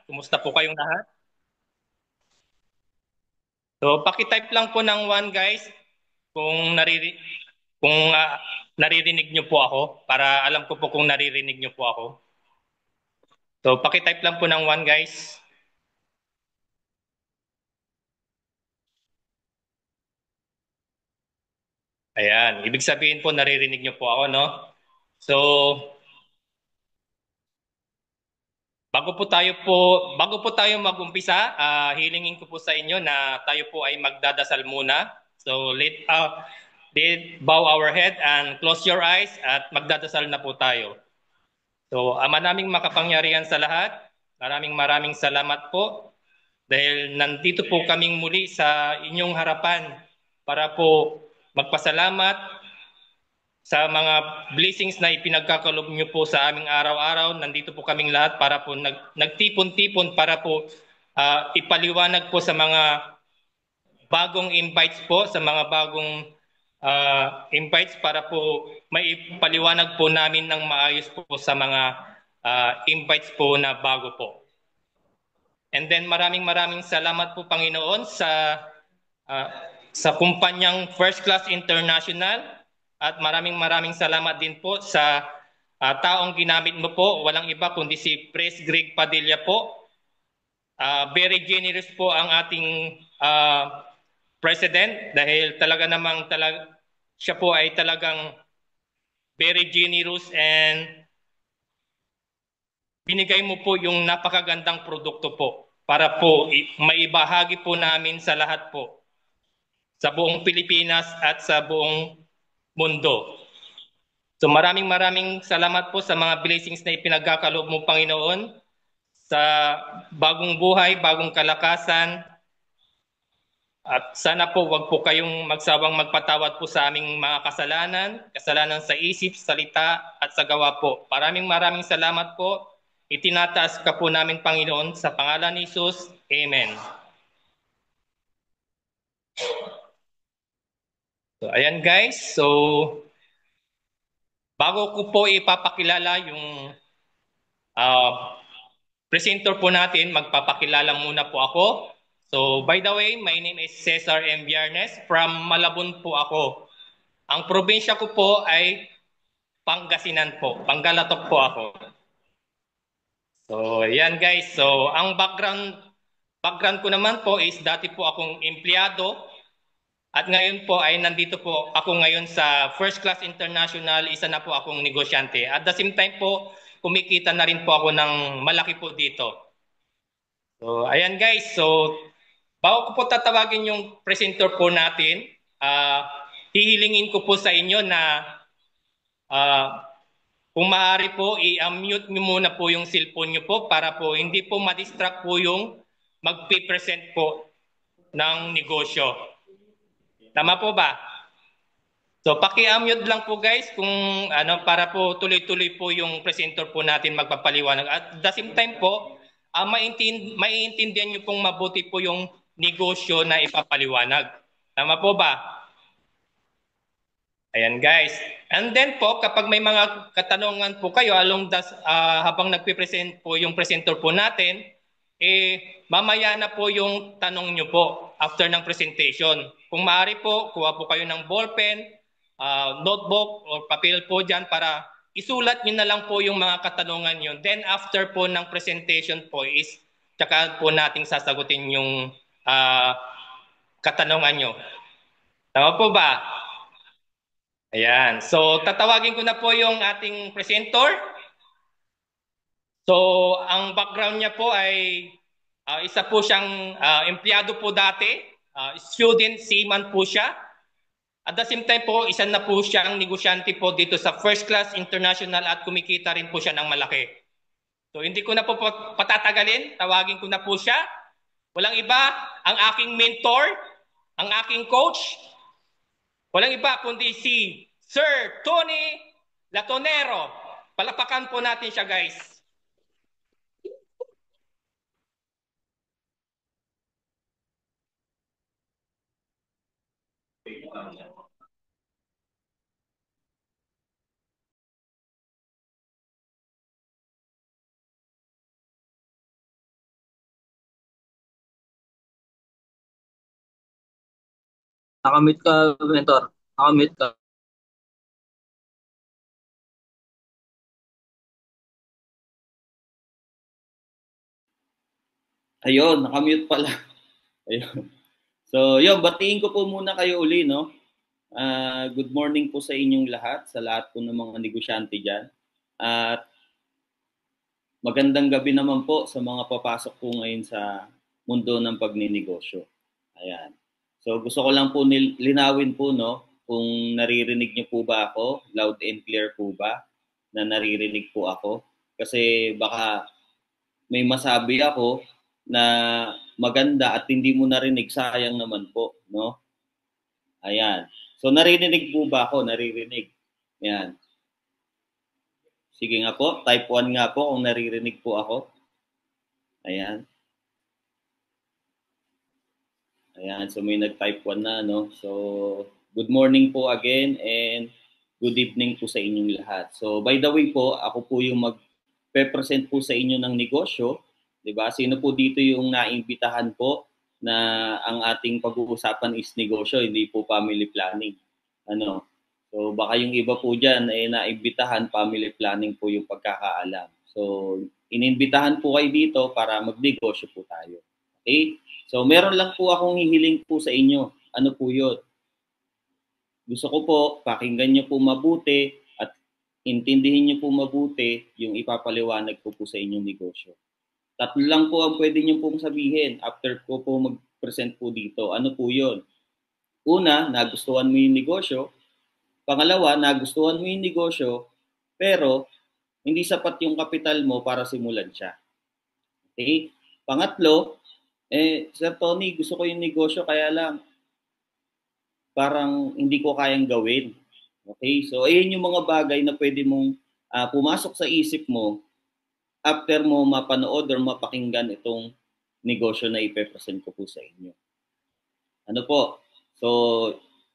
Kumusta po kayong lahat? So, paki-type lang po ng one guys kung naririnig niyo po ako para alam ko po kung naririnig niyo po ako. So, paki-type lang po ng one guys. Ayan, ibig sabihin po naririnig niyo po ako, no? So, bago po tayo mag-umpisa, hilingin ko po sa inyo na tayo po ay magdadasal muna. So, let bow our head and close your eyes at magdadasal na po tayo. So, Ama naming makapangyarihan sa lahat, maraming salamat po dahil nandito po kaming muli sa inyong harapan para po magpasalamat sa mga blessings na ipinagkakalob niyo po sa aming araw-araw. Nandito po kaming lahat para po nagtipon-tipon para po ipaliwanag po sa mga bagong invites po, sa mga bagong invites para po may ipaliwanag po namin ng maayos po sa mga invites po na bago po. And then maraming salamat po Panginoon uh, sa kumpanyang First Class International at maraming salamat din po sa taong ginamit mo po. Walang iba kundi si Pres Greg Padilla po. Very generous po ang ating president dahil siya po ay talagang very generous and binigay mo po yung napakagandang produkto po para po maibahagi po namin sa lahat po sa buong Pilipinas at sa buong mundo. So maraming salamat po sa mga blessings na ipinagkakaloob mo Panginoon sa bagong buhay, bagong kalakasan. At sana po wag po kayong magsawang magpatawad po sa aming mga kasalanan sa isip, salita at sa gawa po. Maraming salamat po. Itinataas ka po namin Panginoon sa pangalan ni Jesus. Amen. So ayan guys, so bago ko po ipapakilala yung uh, presenter po natin, magpapakilala muna po ako. So by the way, my name is Cesar M. Viernes. From Malabon po ako. Ang probinsya ko po ay Pangasinan po. Panggalatok po ako. So, yan guys. So, ang background ko naman po is dati po akong empleyado at ngayon po ay nandito po ako ngayon sa First Class International, isa na po akong negosyante. At the same time po, kumikita na rin po ako ng malaki po dito. So, ayan guys. So, bago ko po tatawagin yung presenter po natin, hihilingin ko po sa inyo na kung maaari po, i-mute nyo muna po yung cellphone nyo po para po hindi po ma-distract po yung magpipresent po ng negosyo. Tama po ba? So paki-mute lang po guys kung ano para po tuloy-tuloy po yung presenter po natin magpapaliwanag. At the same time po, maiintindihan nyo pong mabuti po yung negosyo na ipapaliwanag. Tama po ba? Ayan guys. And then po, kapag may mga katanungan po kayo habang nagpipresent po yung presenter po natin, mamaya na po yung tanong nyo po after ng presentation. Kung maaari po, kuha po kayo ng ballpen, notebook or papel po dyan para isulat nyo na lang po yung mga katanungan nyo. Then after po ng presentation po is tsaka po nating sasagutin yung katanungan nyo. Tama po ba? Ayan. So, tatawagin ko na po yung ating presenter. So, ang background niya po ay isa po siyang empleyado po dati. Student seaman po siya. At the same time po, isa na po siyang negosyante po dito sa First Class International at kumikita rin po siya ng malaki. So, hindi ko na po patatagalin. Tawagin ko na po siya. Walang iba, ang aking mentor, ang aking coach, walang iba kundi si Sir Tony Latonero. Palapakan po natin siya guys. Nakamute ka, mentor. Nakamute ka. Ayun, nakamute pala. Ayun. So, yun, batiin ko po muna kayo uli, no? Good morning po sa inyong lahat, sa lahat po ng mga negosyante dyan. At magandang gabi naman po sa mga papasok po ngayon sa mundo ng pagninegosyo. Ayan. So, gusto ko lang po linawin po, no? Kung naririnig niyo po ba ako, loud and clear po ba na naririnig po ako? Kasi baka may masabi ako na maganda at hindi mo narinig, sayang naman po, no? Ayan. So naririnig po ba ako? Naririnig. Ayan. Sige nga po, type 1 nga po kung naririnig po ako. Ayan. Ayan, so may nag-type 1 na, no? So, good morning po again and good evening po sa inyong lahat. So, by the way po, ako po yung mag-represent po sa inyo ng negosyo. 'Di ba? Sino po dito yung naimbitahan po na ang ating pag-uusapan is negosyo, hindi po family planning. Ano? So, baka yung iba po dyan, naimbitahan, family planning po yung pagkakaalam. So, inimbitahan po kayo dito para magnegosyo po tayo. Okay? So, meron lang po akong hihiling po sa inyo. Ano po yun? Gusto ko po, pakinggan nyo po mabuti at intindihin nyo po mabuti yung ipapaliwanag ko po sa inyong negosyo. Tatlo lang po ang pwede nyo pong sabihin after ko po mag-present po dito. Ano po yun? Una, nagustuhan mo yung negosyo. Pangalawa, nagustuhan mo yung negosyo, pero hindi sapat yung kapital mo para simulan siya. Okay? Pangatlo, Sir Tony, gusto ko yung negosyo kaya lang parang hindi ko kayang gawin. Okay? So, ayun yung mga bagay na pwede mong pumasok sa isip mo after mo mapanood or mapakinggan itong negosyo na ipepresent ko po sa inyo. Ano po? So,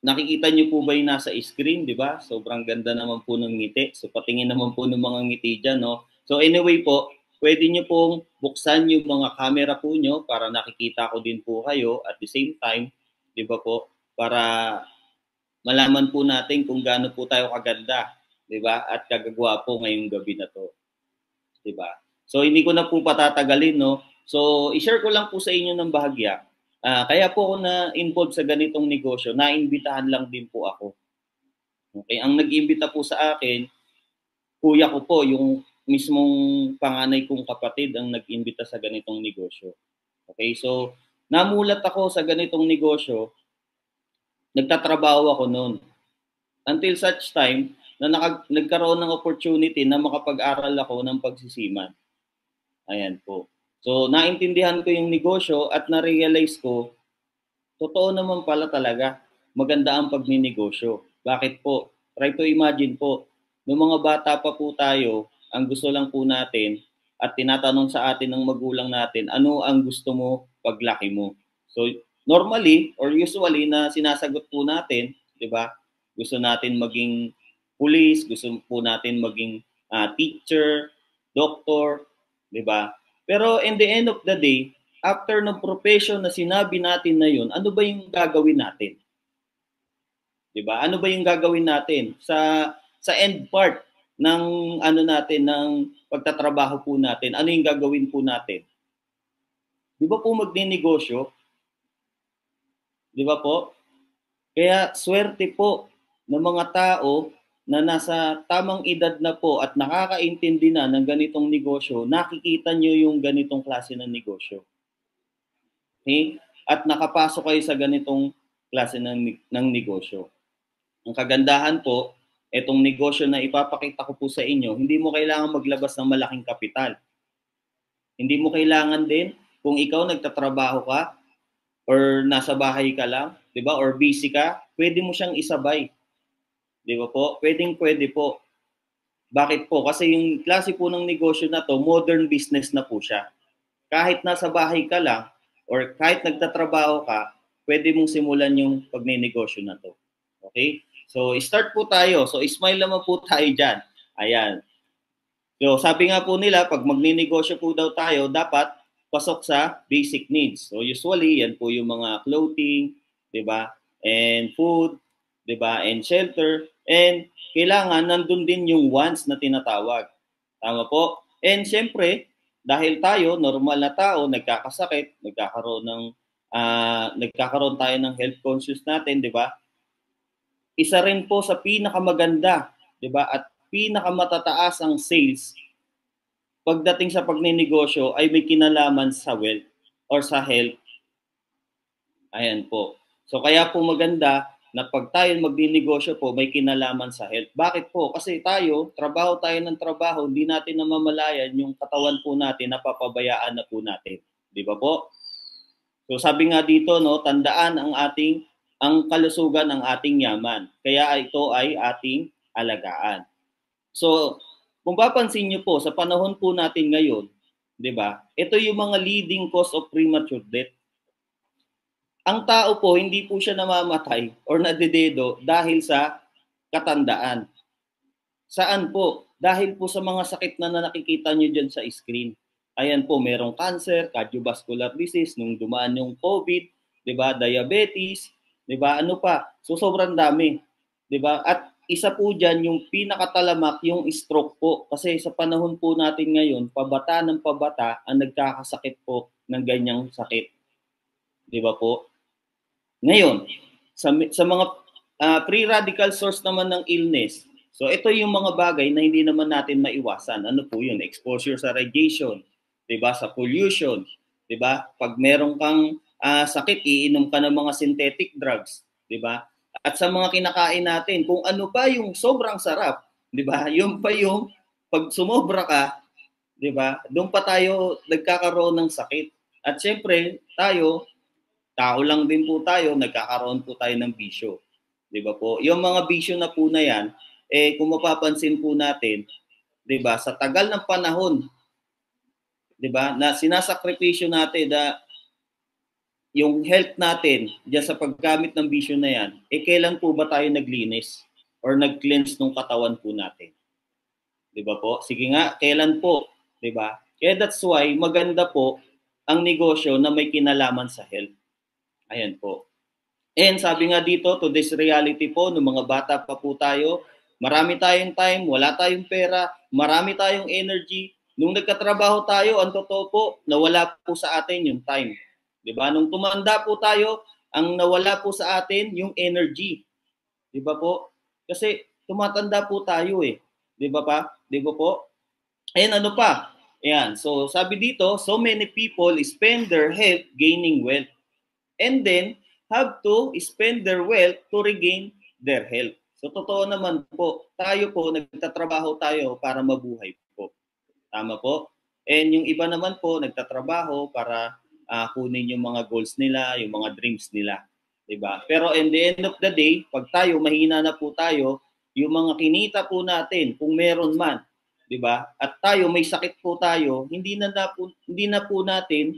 nakikita niyo po ba yung nasa screen, di ba? Sobrang ganda naman po ng ngiti. So, patingin naman po ng mga ngiti dyan, no? So, anyway po, pwede niyo pong buksan yung mga camera po niyo para nakikita ko din po kayo at the same time, di ba po, para malaman po natin kung gaano po tayo kaganda, 'di ba? At kagagwapo ngayong gabi na 'to, 'di ba? So hindi ko na po patatagalin, no. So i-share ko lang po sa inyo ng bahagya. Kaya po ako na-involved sa ganitong negosyo, naimbitahan lang din po ako. Okay, ang nag-imbita po sa akin, kuya ko po, yung mismong panganay kong kapatid ang nag-imbita sa ganitong negosyo. Okay, so namulat ako sa ganitong negosyo, nagtatrabaho ako noon. Until such time na nagkaroon ng opportunity na makapag-aral ako ng pagsisiman. Ayan po. So, naintindihan ko yung negosyo at na-realize ko, totoo naman pala talaga, maganda ang pagninegosyo. Bakit po? Try to imagine po, noong mga bata pa po tayo, ang gusto lang po natin at tinatanong sa atin ng magulang natin, ano ang gusto mo paglaki mo? So, normally or usually na sinasagot po natin, di ba? Gusto natin maging police, gusto po natin maging teacher, doctor, di ba? Pero in the end of the day, after ng profession na sinabi natin na yun, ano ba yung gagawin natin? 'Di ba? Ano ba yung gagawin natin sa end part ng ano natin ng pagtatrabaho po natin? Ano yung gagawin po natin? 'Di ba po magninegosyo? 'Di ba po? Kaya swerte po ng mga tao na nasa tamang edad na po at nakakaintindi na ng ganitong negosyo, nakikita nyo yung ganitong klase ng negosyo. Okay? At nakapasok kayo sa ganitong klase ng negosyo. Ang kagandahan po, itong negosyo na ipapakita ko po sa inyo, hindi mo kailangan maglabas ng malaking kapital. Hindi mo kailangan din, kung ikaw nagtatrabaho ka or nasa bahay ka lang, 'di ba? Or busy ka, pwede mo siyang isabay. 'Di ba po? Pwede po. Bakit po? Kasi yung klase po ng negosyo na to, modern business na po siya. Kahit nasa bahay ka lang or kahit nagtatrabaho ka, pwede mong simulan yung pagnenegosyo na to. Okay? So, start po tayo. So, smile naman po tayo dyan. Ayan. So, sabi nga po nila, pag magninegosyo po daw tayo, dapat pasok sa basic needs. So, usually, yan po yung mga clothing, di ba? and food, 'di ba? And shelter, and kailangan nandun din yung wants na tinatawag. Tama po? And syempre, dahil tayo normal na tao, nagkakasakit, nagkakaroon tayo ng health conscious natin, 'di ba? Isa rin po sa pinakamaganda, 'di ba? At pinakamatataas ang sales pagdating sa pagninegosyo ay may kinalaman sa wealth or sa health. Ayan po. So kaya po maganda na pag tayo magninegosyo po, may kinalaman sa health. Bakit po? Kasi trabaho tayo ng trabaho, hindi natin namamalayan yung katawan po natin, napapabayaan na po natin. Di ba po? So sabi nga dito, no, tandaan ang kalusugan ng ating yaman. Kaya ito ay ating alagaan. So, kung papansin niyo po, sa panahon po natin ngayon, di ba, ito yung mga leading cause of premature death. Ang tao po, hindi po siya namamatay or nadededo dahil sa katandaan. Saan po? Dahil po sa mga sakit na nakikita nyo dyan sa screen. Ayan po, merong cancer, cardiovascular disease, nung dumaan yung COVID, di ba, diabetes, di ba, ano pa? So sobrang dami, di ba? At isa po dyan yung pinakatalamak, yung stroke po. Kasi sa panahon po natin ngayon, pabata ng pabata ang nagkakasakit po ng ganyang sakit. Di ba po? Ngayon, sa mga free radical source naman ng illness, so ito yung mga bagay na hindi naman natin maiwasan. Ano po yun? Exposure sa radiation, 'di ba? Sa pollution, 'di ba? Pag meron kang sakit, iinom ka ng mga synthetic drugs, 'di ba? At sa mga kinakain natin, kung ano pa yung sobrang sarap, 'di ba? Yung pa yung pag sumobra ka, 'di ba? Doon pa tayo nagkakaroon ng sakit. At syempre, tao lang din po tayo, nagkakaroon po tayo ng bisyo. 'Di ba po? Yung mga bisyo na po na 'yan, kung mapapansin po natin, 'di ba, sa tagal ng panahon, 'di ba, na sinasakripisyo natin yung health natin diyan sa paggamit ng bisyo na 'yan, kailan po ba tayo naglinis or nag-cleanse ng katawan po natin? 'Di ba po? Sige nga, kailan po, 'di ba? Kaya that's why maganda po ang negosyo na may kinalaman sa health. Ayan po. And sabi nga dito, to this reality po, nung mga bata pa po tayo, marami tayong time, wala tayong pera, marami tayong energy. Nung nagkatrabaho tayo, ang totoo po, nawala po sa atin yung time. Diba? Nung tumanda po tayo, ang nawala po sa atin yung energy. Diba po? Kasi tumatanda po tayo eh. Diba pa? Diba po? And ano pa? Ayan. So sabi dito, so many people spend their health gaining wealth. And then, have to spend their wealth to regain their health. So, totoo naman po, tayo po, nagtatrabaho tayo para mabuhay po. Tama po? And yung iba naman po, nagtatrabaho para kunin yung mga goals nila, yung mga dreams nila. Diba? Pero in the end of the day, pag tayo, mahina na po tayo, yung mga kinita po natin, kung meron man, diba? At tayo, may sakit po tayo, hindi na po natin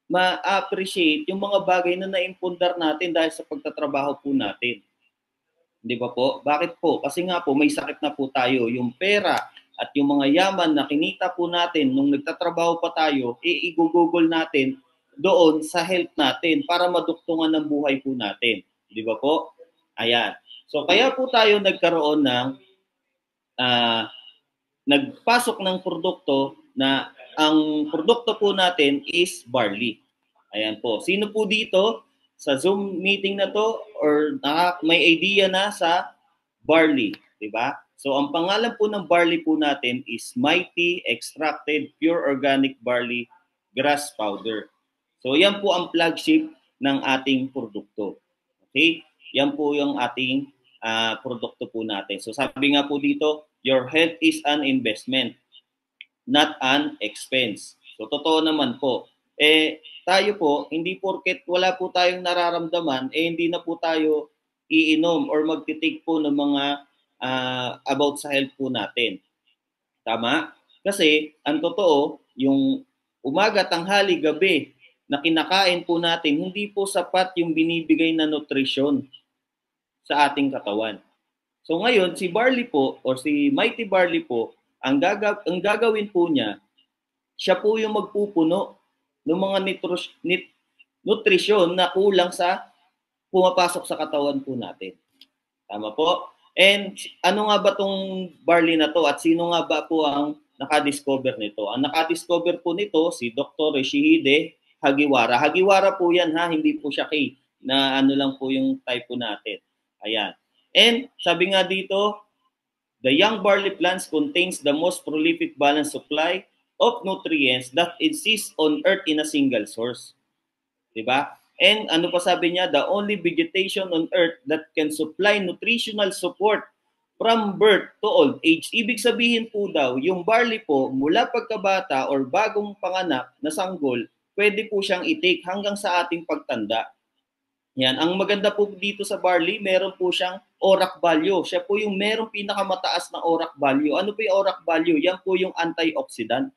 ma-appreciate yung mga bagay na naimpundar natin dahil sa pagtatrabaho po natin. Di ba po? Bakit po? Kasi nga po, may sakit na po tayo. Yung pera at yung mga yaman na kinita po natin nung nagtatrabaho pa tayo, i-google natin doon sa health natin para maduktungan ng buhay po natin. Di ba po? Ayan. So, kaya po tayo nagkaroon ng nagpasok ng produkto na ang produkto po natin is barley. Ayan po. Sino po dito sa Zoom meeting na to or may idea na sa barley, di ba? So ang pangalan po ng barley po natin is Mighty Extracted Pure Organic Barley Grass Powder. So yan po ang flagship ng ating produkto. Okay? Yan po yung ating produkto po natin. So sabi nga po dito, your health is an investment, not an expense. So totoo naman po. Tayo po, hindi porket wala po tayong nararamdaman, hindi na po tayo iinom or magtitik po ng mga about sa health po natin. Tama? Kasi ang totoo, yung umaga, tanghali, gabi na kinakain po natin, hindi po sapat yung binibigay na nutrition sa ating katawan. So ngayon, si Barley po or si Mighty Barley po, ang gagawin po niya, siya po yung magpupuno ng mga nutrisyon na kulang sa pumapasok sa katawan po natin. Tama po? And ano nga ba tong barley na to at sino nga ba po ang nakadiscover nito? Ang nakadiscover po nito si Dr. Yoshihide Hagiwara. Hagiwara po yan ha, hindi po siya K na ano lang po yung type po natin. Ayan. And sabi nga dito, the young barley plants contains the most prolific balanced supply of nutrients that exists on earth in a single source. Diba? And ano pa sabi niya, the only vegetation on earth that can supply nutritional support from birth to old age. Ibig sabihin po daw, yung barley po, mula pagkabata or bagong panganak na sanggol, pwede po siyang i-take hanggang sa ating pagtanda. Yan. Ang maganda po dito sa barley, meron po siyang ORAC value. Siya po yung merong pinakamataas na ORAC value. Ano po yung ORAC value? Yan po yung antioxidant.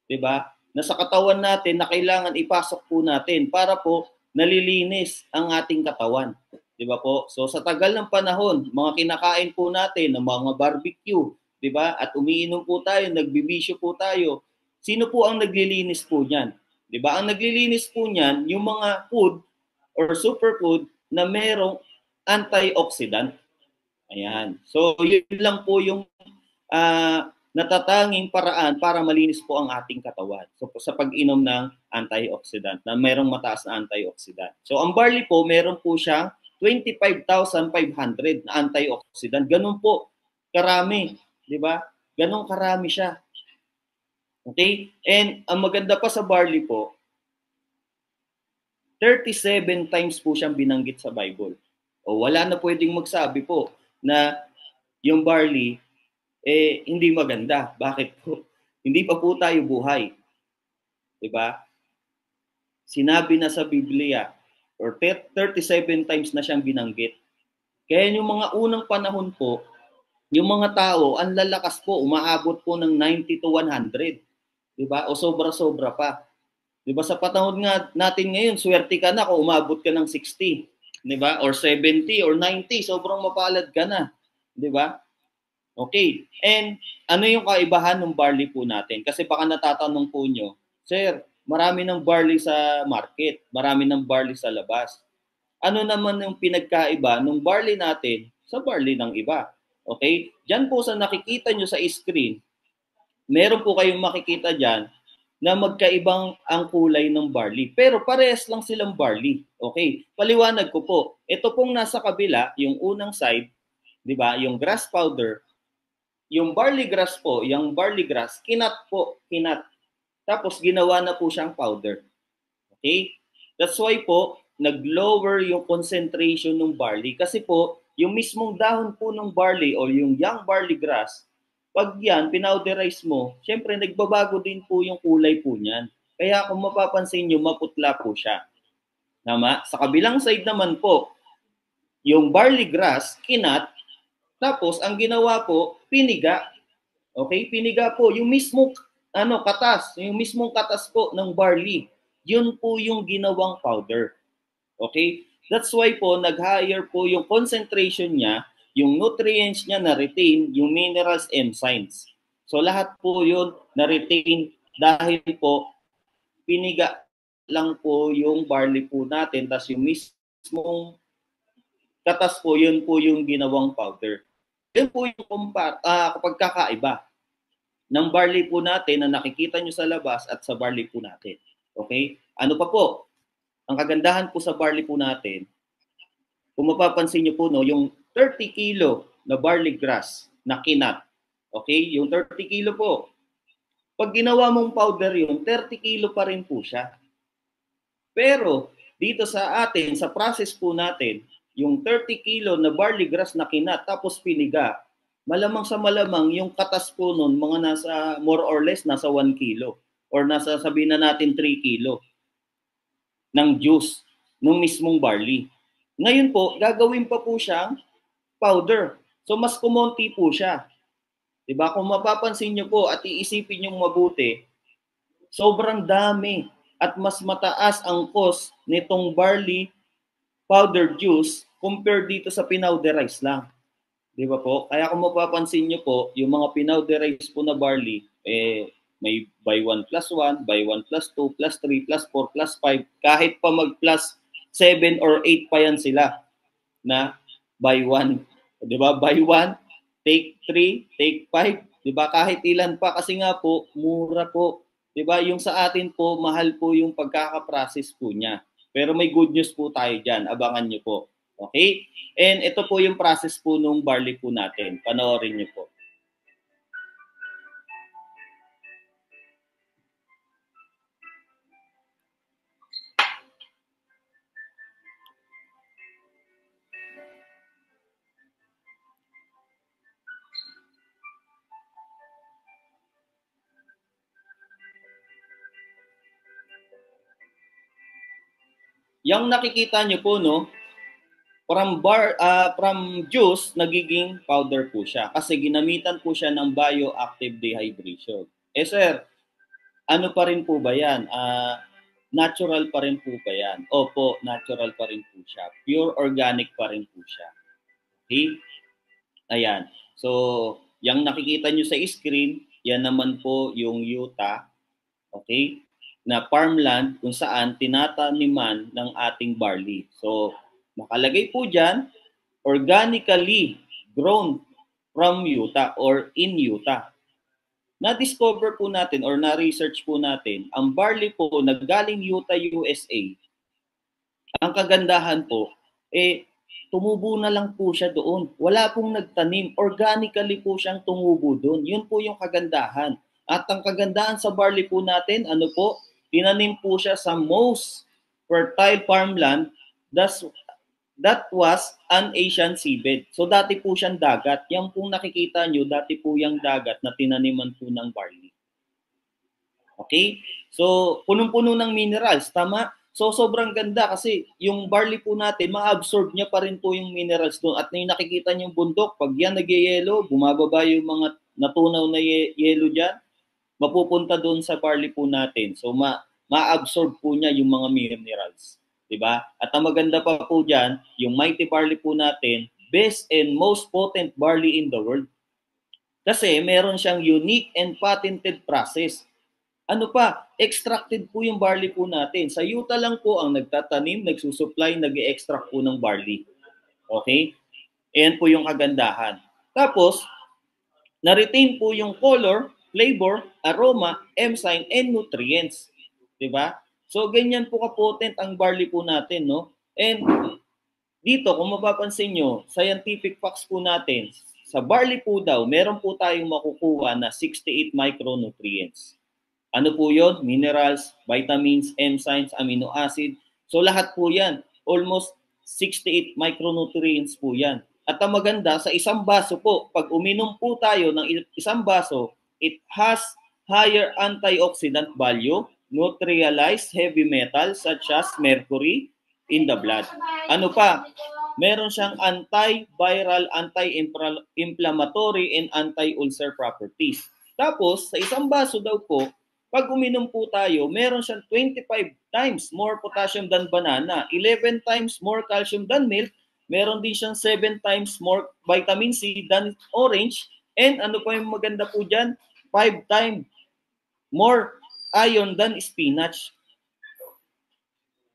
Diba? Na sa katawan natin na kailangan ipasok po natin para po nalilinis ang ating katawan. Di ba po? So sa tagal ng panahon, mga kinakain po natin ng mga barbecue, di ba? At umiinom po tayo, nagbibisyo po tayo. Sino po ang naglilinis po niyan? Di ba? Ang naglilinis po niyan, yung mga food or superfood na merong antioxidant. Ayan. So yun lang po yung natatanging paraan para malinis po ang ating katawan. So sa pag-inom ng antioxidant na merong mataas na antioxidant. So ang barley po, meron po siyang 25,500 na antioxidant. Ganun po karami, 'di ba? Ganun karami siya. Okay? And ang maganda pa sa barley po, 37 times po siyang binanggit sa Bible. O wala na pwedeng magsabi po na yung barley hindi maganda. Bakit po? Hindi pa po tayo buhay. 'Di ba? Sinabi na sa Biblia or 37 times na siyang binanggit. Kaya yung mga unang panahon po, yung mga tao, ang lalakas po, umaabot po ng 90 to 100. 'Di ba? O sobra-sobra pa. 'Di ba sa panahon nga natin ngayon, swerte ka na kung umabot ka ng 60, 'di ba? Or 70 or 90, sobrang mapalad ka na, 'di ba? Okay. And ano yung kaibahan ng barley po natin? Kasi baka natatanong po nyo, Sir, marami ng barley sa market, marami ng barley sa labas. Ano naman yung pinagkaiba ng barley natin sa barley ng iba? Okay? Diyan po sa nakikita nyo sa screen, meron po kayong makikita dyan na magkaibang ang kulay ng barley. Pero parehas lang silang barley. Okay? Paliwanag ko po. Ito pong nasa kabila, yung unang side, di ba? Yung grass powder, yung barley grass po, yung barley grass, kinat po, kinat. Tapos ginawa na po siyang powder. Okay? That's why po, nag-lower yung concentration ng barley. Kasi po, yung mismong dahon po ng barley o yung young barley grass, pag yan, pinowderize mo, syempre nagbabago din po yung kulay po niyan. Kaya kung mapapansin nyo, maputla po siya. Tama? Sa kabilang side naman po, yung barley grass, kinat, tapos ang ginawa po, piniga. Okay? Piniga po yung mismong katas, yung mismong katas po ng barley. Yun po yung ginawang powder. Okay? That's why po nag-higher po yung concentration niya, yung nutrients niya na-retain, yung minerals, enzymes. So lahat po yun na-retain dahil po piniga lang po yung barley po natin, tas yung mismong katas po, yun po yung ginawang powder. Yun po yung pagkakaiba ng barley po natin na nakikita nyo sa labas at sa barley po natin. Okay? Ano pa po? Ang kagandahan po sa barley po natin, kung mapapansin nyo po, no, yung 30 kilo na barley grass na kinat, okay? Yung 30 kilo po, pag ginawa mong powder yun, 30 kilo pa rin po siya. Pero dito sa atin, sa process po natin, yung 30 kilo na barley grass na kinat tapos piniga, malamang sa malamang yung katas po nun, mga nasa more or less nasa 1 kilo or nasa sabihin na natin 3 kilo ng juice ng mismong barley. Ngayon po, gagawin pa po siyang powder. So mas kumonti po siya. 'Di ba? Kung mapapansin niyo po at iisipin niyo mabuti, sobrang dami at mas mataas ang cost nitong barley powder juice compared dito sa pinowderize lang. 'Di ba po? Kaya kung mapapansin niyo po, yung mga pinowderize po na barley, may buy 1 plus 1, buy 1 plus 2, plus 3, plus 4, plus 5, kahit pa mag plus 7 or 8 pa yan sila na buy 1. 'Di ba? Buy 1, take 3, take 5. 'Di ba? Kahit ilan pa kasi nga po, mura po. 'Di ba? Yung sa atin po, mahal po yung pagkaka-process po niya. Pero may good news po tayo diyan. Abangan niyo po. Okay? And ito po yung process po nung barley po natin. Panoorin niyo po. Yang nakikita niyo po, no, from juice nagiging powder po siya kasi ginamitan po siya ng bioactive dehydration. Sir, ano pa rin po ba yan? Natural pa rin po ba yan? Opo, natural pa rin po siya. Pure organic pa rin po siya. Okay? Ayan. So, yung nakikita nyo sa screen, yan naman po yung Utah. Okay? Na farmland kung saan tinataniman ng ating barley. So, nakalagay po dyan, organically grown from Utah or in Utah. Na-discover po natin or na-research po natin, ang barley po na galing Utah, USA, ang kagandahan po, tumubo na lang po siya doon. Wala pong nagtanim. Organically po siyang tumubo doon. Yun po yung kagandahan. At ang kagandahan sa barley po natin, ano po, tinanim po siya sa most fertile farmland that was an Asian seabed. So dati po siyang dagat. Yan pong nakikita nyo, dati po yung dagat na tinaniman po ng barley. Okay? So punong-puno ng minerals, tama? So sobrang ganda kasi yung barley po natin, ma-absorb niya pa rin po yung minerals doon. At yung nakikita nyo yung bundok, pag yan nag-yellow, bumababa yung mga natunaw na yellow dyan, mapupunta doon sa barley po natin. So ma-absorb po niya yung mga minerals. Diba? At ang maganda pa po dyan, yung mighty barley po natin, best and most potent barley in the world. Kasi meron siyang unique and patented process. Ano pa? Extracted po yung barley po natin. Sa Utah lang po ang nagtatanim, nagsusupply, nag-extract po ng barley. Okay? Ayan po yung kagandahan. Tapos, na-retain po yung color, flavor, aroma, enzyme, and nutrients. Diba? So, ganyan po ka-potent ang barley po natin, no? And dito, kung mapapansin nyo, scientific facts po natin, sa barley po daw, meron po tayong makukuha na 68 micronutrients. Ano po yun? Minerals, vitamins, enzymes, amino acid. So, lahat po yan. Almost 68 micronutrients po yan. At ang maganda, sa isang baso po, pag uminom po tayo ng isang baso, it has higher antioxidant value, neutralize heavy metals such as mercury in the blood. Ano pa? Meron siyang antiviral, anti-inflammatory, and anti-ulcer properties. Tapos, sa isang baso daw po, pag uminom po tayo, meron siyang 25 times more potassium than banana, 11 times more calcium than milk, meron din siyang 7 times more vitamin C than orange, and ano pa yung maganda po dyan? 5 times more iron than spinach.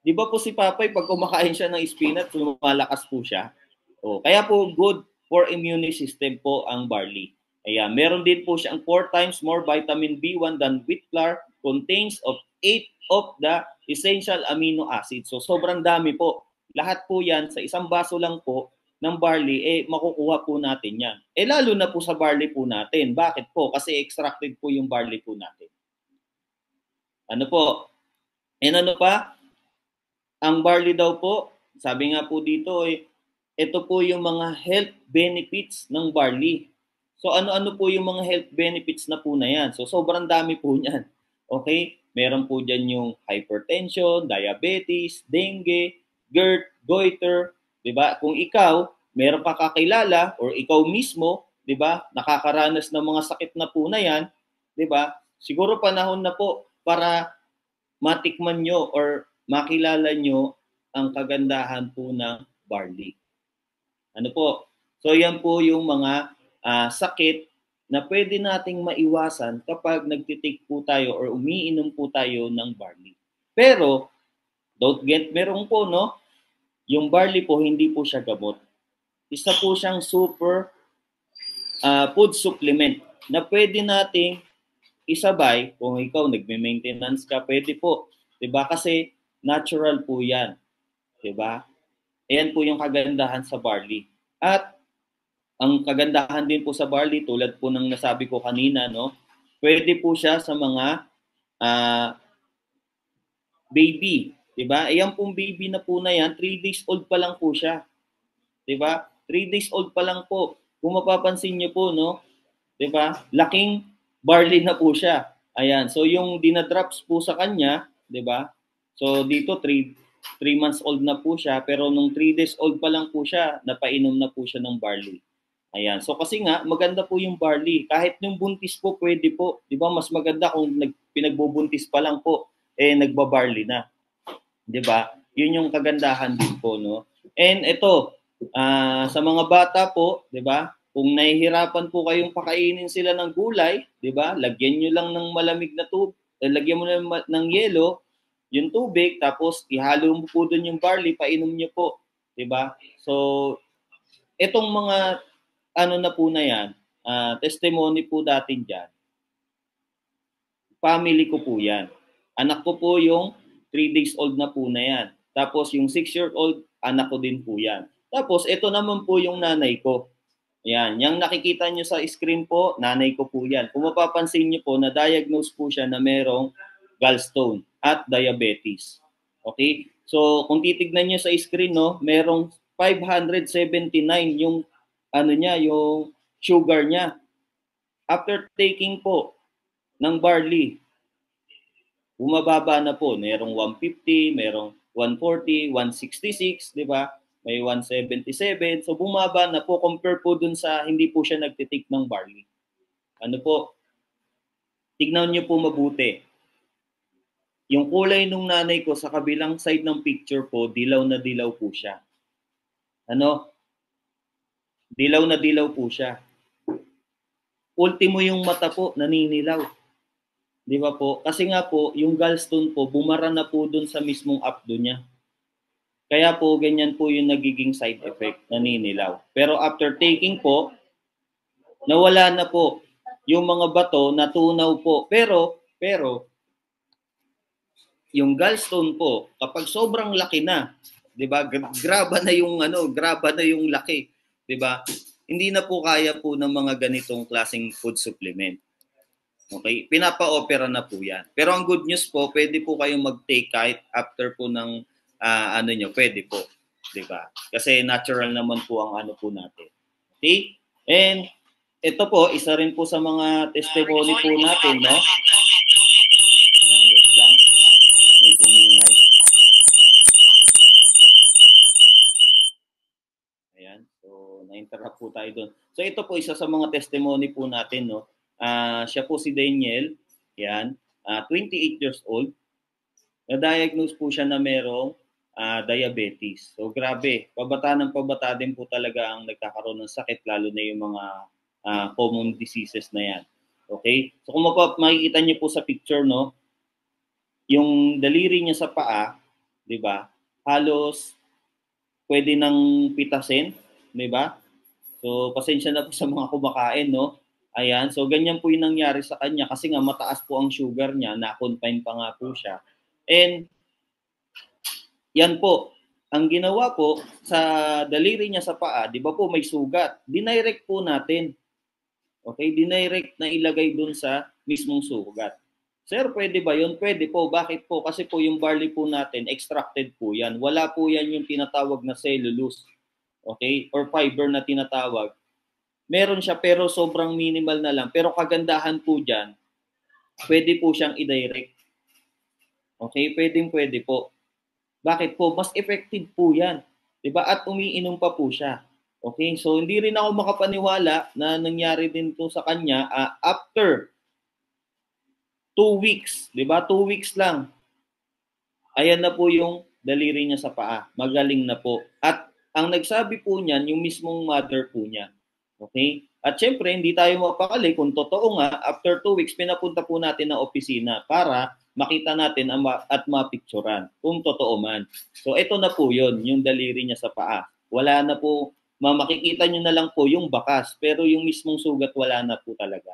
Di ba po si Papay, pag kumakain siya ng spinach, lumalakas po siya. Kaya po good for immune system po ang barley. Ayan, meron din po siyang 4 times more vitamin B1 than wheat flour, contains of 8 of the essential amino acids. So sobrang dami po. Lahat po yan, sa isang baso lang po ng barley, makukuha po natin yan. Lalo na po sa barley po natin. Bakit po? Kasi extracted po yung barley po natin. Ano po? Ano pa? Ang barley daw po, sabi nga po dito, ito po yung mga health benefits ng barley. So ano-ano po yung mga health benefits na po na yan? So sobrang dami po niyan. Okay? Meron po dyan yung hypertension, diabetes, dengue, GERD, goiter, 'di ba? Kung ikaw, meron ka kakilala or ikaw mismo, 'di ba, nakakaranas ng mga sakit na po na 'yan, 'di ba? Siguro panahon na po para matikman nyo or makilala nyo ang kagandahan po ng barley. Ano po? So yan po yung mga sakit na pwede nating maiwasan kapag nagtitake po tayo or umiinom po tayo ng barley. Pero, don't get me wrong po, no? yung barley po, hindi po siya gamot. Isa po siyang super food supplement na pwede nating isabay kung ikaw nagme-maintenance ka, pwede po. 'Di ba? Kasi natural po 'yan, 'di ba? Ayan po yung kagandahan sa barley. At ang kagandahan din po sa barley tulad po ng nasabi ko kanina, no? Pwede po siya sa mga baby, 'di ba? Ayan pong baby na po na 'yan, 3 days old pa lang po siya. 'Di ba? 3 days old pa lang po. Kung mapapansin niyo po, no? 'Di ba? Laking barley na po siya. Ayan. So yung dinadrops po sa kanya, 'di ba? So dito 3 months old na po siya, pero nung 3 days old pa lang po siya, napainom na po siya ng barley. Ayan. So kasi nga maganda po yung barley. Kahit yung buntis po pwede po. 'Di ba? Mas maganda kung pinagbubuntis pa lang po nagba-barley na. 'Di ba? Yun yung kagandahan din po, no? And ito, sa mga bata po, 'di ba? Kung nahihirapan po kayong pakainin sila ng gulay, 'di ba? Lagyan niyo lang ng malamig na tubig, lagyan mo ng yelo, yung tubig, tapos ihalo mo po doon yung barley, painom niyo po, 'di ba? So, itong mga ano na po na 'yan, testimony po natin diyan. Family ko po 'yan. Anak ko po yung 3 days old na po na 'yan. Tapos yung 6-year-old, anak ko din po 'yan. Tapos ito naman po yung nanay ko. Yan, yung nakikita nyo sa screen po, nanay ko po yan. Kung mapapansin nyo po, na-diagnose po siya na merong gallstone at diabetes. Okay? So, kung titignan nyo sa screen, no, merong 579 yung ano niya, yung sugar niya. After taking po ng barley, bumababa na po. Merong 150, merong 140, 166, di ba? May 177. So bumaba na po compare po dun sa hindi po siya nagtitik ng barley. Ano po? Tignan niyo po mabuti. Yung kulay nung nanay ko sa kabilang side ng picture po, dilaw na dilaw po siya. Ano? Dilaw na dilaw po siya. Ultimo yung mata po, naninilaw. Di ba po? Kasi nga po, yung gallstone po, bumara na po dun sa mismong abdo niya. Kaya po, ganyan po yung nagiging side effect, naninilaw. Pero after taking po, nawala na po yung mga bato, natunaw po. Pero, yung gallstone po, kapag sobrang laki na, 'di ba? Graba na yung laki, 'di ba? Hindi na po kaya po ng mga ganitong klaseng food supplement. Okay? Pinapa-opera na po 'yan. Pero ang good news po, pwede po kayong mag-take kahit after po ng pwede po, 'di ba? Kasi natural naman po ang ano po natin. Okay? And ito po, isa rin po sa mga testimony po natin, no? Yan, wait lang. May umingay. Ayan. So, na-interrupt po tayo doon. So, ito po isa sa mga testimony po natin, no? Siya po si Daniel. Yan. 28 years old. Na-diagnose po siya na merong diabetes. So, grabe. Pabata ng pabata din po talaga ang nagkakaroon ng sakit, lalo na yung mga common diseases na yan. Okay? So, kung makikita niyo po sa picture, no? Yung daliri niya sa paa, 'di ba? Halos pwede nang pitasin, 'di ba? So pasensya na po sa mga kumakain, no? Ayan, so ganyan po 'yung nangyari sa kanya kasi nga mataas po ang sugar niya, na-confine pa nga po siya. And yan po, ang ginawa po sa daliri niya sa paa, 'di ba po may sugat? Dinirect po natin. Okay, dinirect na ilagay dun sa mismong sugat. Sir, pwede ba yun? Pwede po. Bakit po? Kasi po yung barley po natin, extracted po yan. Wala po yan yung tinatawag na cellulose. Okay? Or fiber na tinatawag. Meron siya pero sobrang minimal na lang. Pero kagandahan po dyan, pwede po siyang i-direct. Okay? Pwede po. Bakit po? Mas effective po yan. Diba? At umiinom pa po siya. Okay? So, hindi rin ako makapaniwala na nangyari din to sa kanya after 2 weeks, 'di ba? 2 weeks lang. Ayan na po yung daliri niya sa paa. Magaling na po. At ang nagsabi po niyan, yung mismong mother po niya. Okay? At syempre, hindi tayo mapakali kung totoo nga, after 2 weeks, pinapunta po natin ng opisina para makita natin at mapicturan kung totoo man. So ito na po yun, yung daliri niya sa paa. Wala na po, makikita nyo na lang po yung bakas, pero yung mismong sugat wala na po talaga.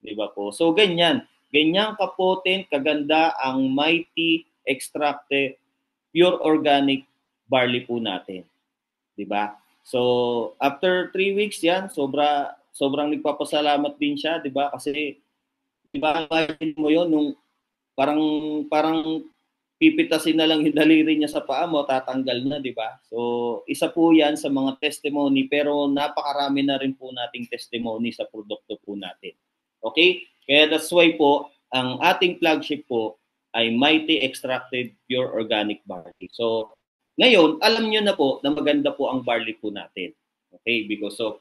Diba po? So ganyan. Ganyan kapotent, kaganda ang Mighty Extracted Pure Organic Barley po natin. Diba? So, after 3 weeks yan, sobrang nagpapasalamat din siya, 'di ba? Kasi 'di ba, imagine mo 'yon nung parang pipitasin na lang yung daliri niya sa paa mo, tatanggal na, 'di ba? So, isa po 'yan sa mga testimony, pero napakarami na rin po nating testimony sa produkto po natin. Okay? Kaya that's why po ang ating flagship po ay Mighty Extracted Pure Organic Barley. So, ngayon, alam nyo na po na maganda po ang barley po natin. Okay? Because of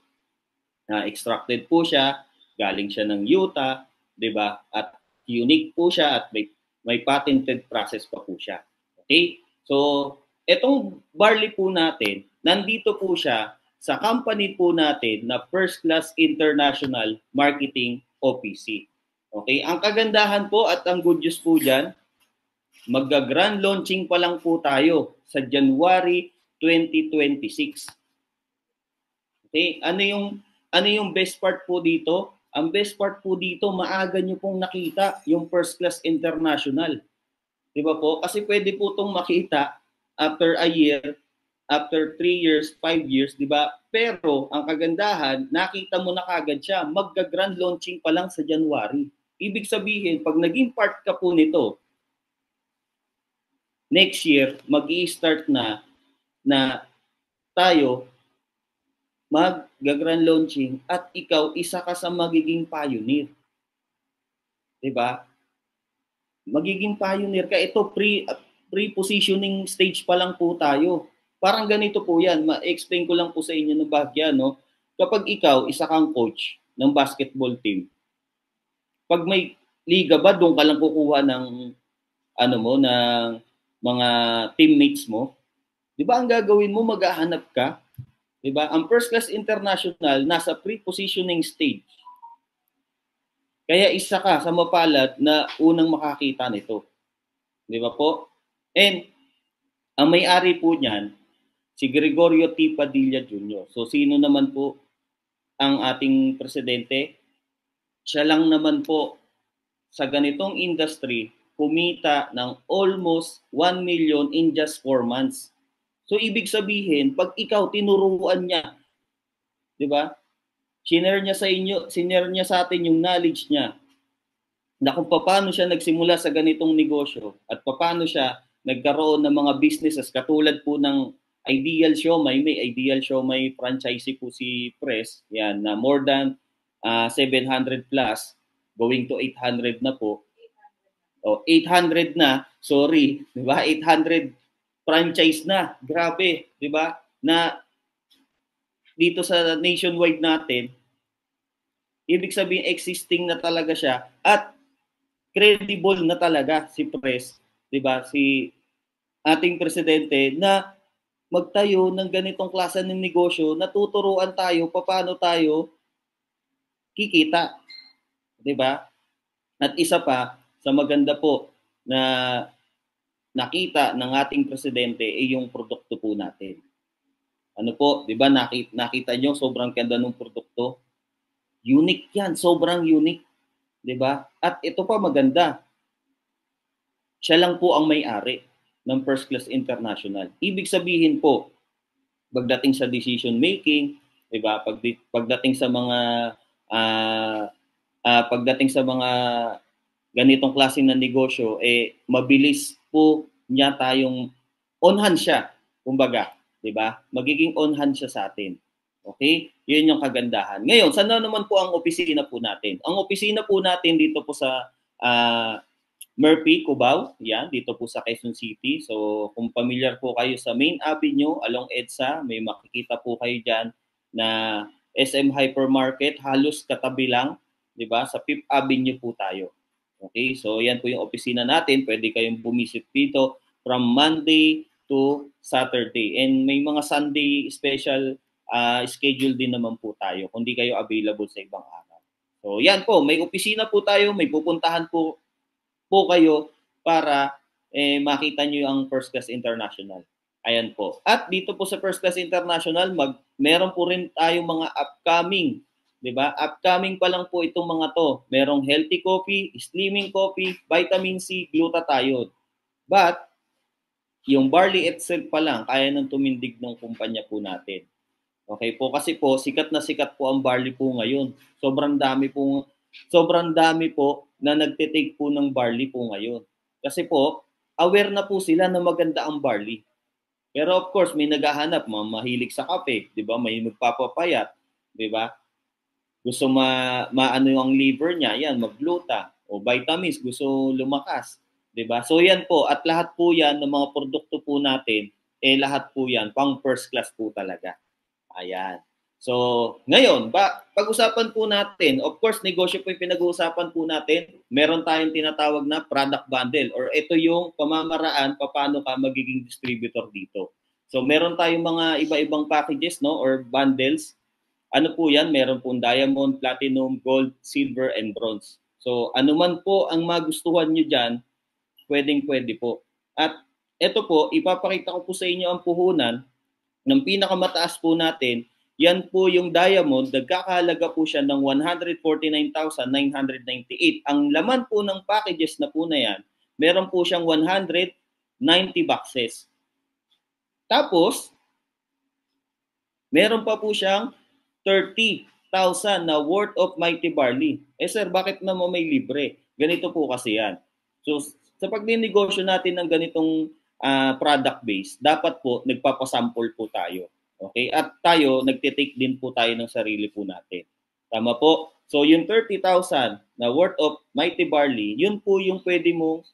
extracted po siya, galing siya ng Utah, 'di ba? At unique po siya at may patented process pa po siya. Okay? So, etong barley po natin, nandito po siya sa company po natin na First Class International Marketing OPC. Okay? Ang kagandahan po at ang good news po diyan, magga-grand launching pa lang po tayo sa January 2026. Okay? Ano yung best part po dito? Ang best part po dito, maaga nyo pong nakita yung First Class International. Di ba po? Kasi pwede po itong makita after a year, after 3 years, 5 years, di ba? Pero ang kagandahan, nakita mo na kagad siya, magga-grand launching pa lang sa January. Ibig sabihin, pag naging part ka po nito, next year, mag-i-start na tayo mag-grand launching at ikaw, isa ka sa magiging pioneer. Diba? Magiging pioneer ka. Ito, pre-positioning stage pa lang po tayo. Parang ganito po yan. Ma-explain ko lang po sa inyo ng bahagya, no? Kapag ikaw, isa kang coach ng basketball team, pag may liga ba, doon ka lang kukuha ng ng mga teammates mo, 'di ba? Ang gagawin mo, maghahanap ka, 'di ba? Ang First Class International nasa pre-positioning stage. Kaya isa ka sa mapalad na unang makakita nito. 'Di ba po? And ang may-ari po niyan, si Gregorio T. Padilla Jr. So sino naman po ang ating presidente? Siya lang naman po sa ganitong industry kumita ng almost 1 million in just 4 months. So ibig sabihin, pag ikaw tinuruan niya, 'di ba? Sinare niya sa atin yung knowledge niya na kung paano siya nagsimula sa ganitong negosyo at paano siya nagkaroon ng mga businesses katulad po ng Ideal Siomai, may Ideal Siomai franchisee po si Press, yan, na more than 700 plus, going to 800 na po. 800 na, sorry, 'di ba? 800 franchise na. Grabe, 'di ba? Na dito sa nationwide natin, ibig sabihin existing na talaga siya at credible na talaga si Press, 'di ba? Si ating presidente na magtayo ng ganitong klase ng negosyo, natuturuan tayo paano tayo kikita, 'di ba? At isa pa sa maganda po na nakita ng ating presidente ay yung produkto po natin. Ano po, 'di ba? Nakita nyo sobrang ganda ng produkto. Unique 'yan, sobrang unique, 'di ba? At ito pa maganda. Siya lang po ang may-ari ng First Class International. Ibig sabihin po, pagdating sa decision making, 'di ba? Pagdating sa mga ganitong klase ng negosyo, mabilis po niya tayong on-hand siya, kumbaga, 'di ba? Magiging on-hand siya sa atin. Okay? 'Yun yung kagandahan. Ngayon, saan naman po ang opisina po natin? Ang opisina po natin dito po sa Murphy, Cubao, yan, dito po sa Quezon City. So, kung familiar po kayo sa Main Avenue along EDSA, may makikita po kayo diyan na SM Hypermarket, halos katabi lang, 'di ba? Sa 5th Avenue po tayo. Okay, so yan po yung opisina natin. Pwede kayong bumisit dito from Monday to Saturday. And may mga Sunday special schedule din naman po tayo kung di kayo available sa ibang araw. So yan po, may opisina po tayo, may pupuntahan po kayo para makita nyo ang First Class International. Ayan po. At dito po sa First Class International, meron po rin tayong mga upcoming, di ba? Upcoming pa lang po itong mga to. Merong healthy coffee, slimming coffee, vitamin C, glutathione. But, yung barley itself pa lang, kaya nang tumindig ng kumpanya po natin. Okay po, kasi po, sikat na sikat po ang barley po ngayon. Sobrang dami po na nagtitake po ng barley po ngayon. Kasi po, aware na po sila na maganda ang barley. Pero of course, may naghahanap, mahilig sa kape, 'di ba? May magpapapayat, 'di ba? Gusto maano ang liver niya, yan, magluta o vitamins, gusto lumakas, 'di ba? So yan po, at lahat po yan ng mga produkto po natin, lahat po yan pang first class po talaga. Ayan. So, ngayon, pag-usapan po natin, of course, negosyo po yung pinag-uusapan po natin. Meron tayong tinatawag na product bundle or ito yung pamamaraan paano ka magiging distributor dito. So, meron tayong mga iba-ibang packages, no, or bundles. Ano po yan? Meron pong diamond, platinum, gold, silver, and bronze. So, ano man po ang magustuhan nyo dyan, pwedeng-pwede po. At ito po, ipapakita ko po sa inyo ang puhunan ng pinakamataas po natin. Yan po yung diamond, nagkakahalaga po siya ng 149,998. Ang laman po ng packages na po na yan, meron po siyang 190 boxes. Tapos, meron pa po siyang 30,000 na worth of Mighty Barley. Sir, bakit naman may libre? Ganito po kasi yan. So, sa pagninegosyo natin ng ganitong product base, dapat po nagpapasample po tayo. Okay? At tayo, nagtitake din po tayo ng sarili po natin. Tama po? So, yung 30,000 na worth of Mighty Barley, yun po yung pwede mo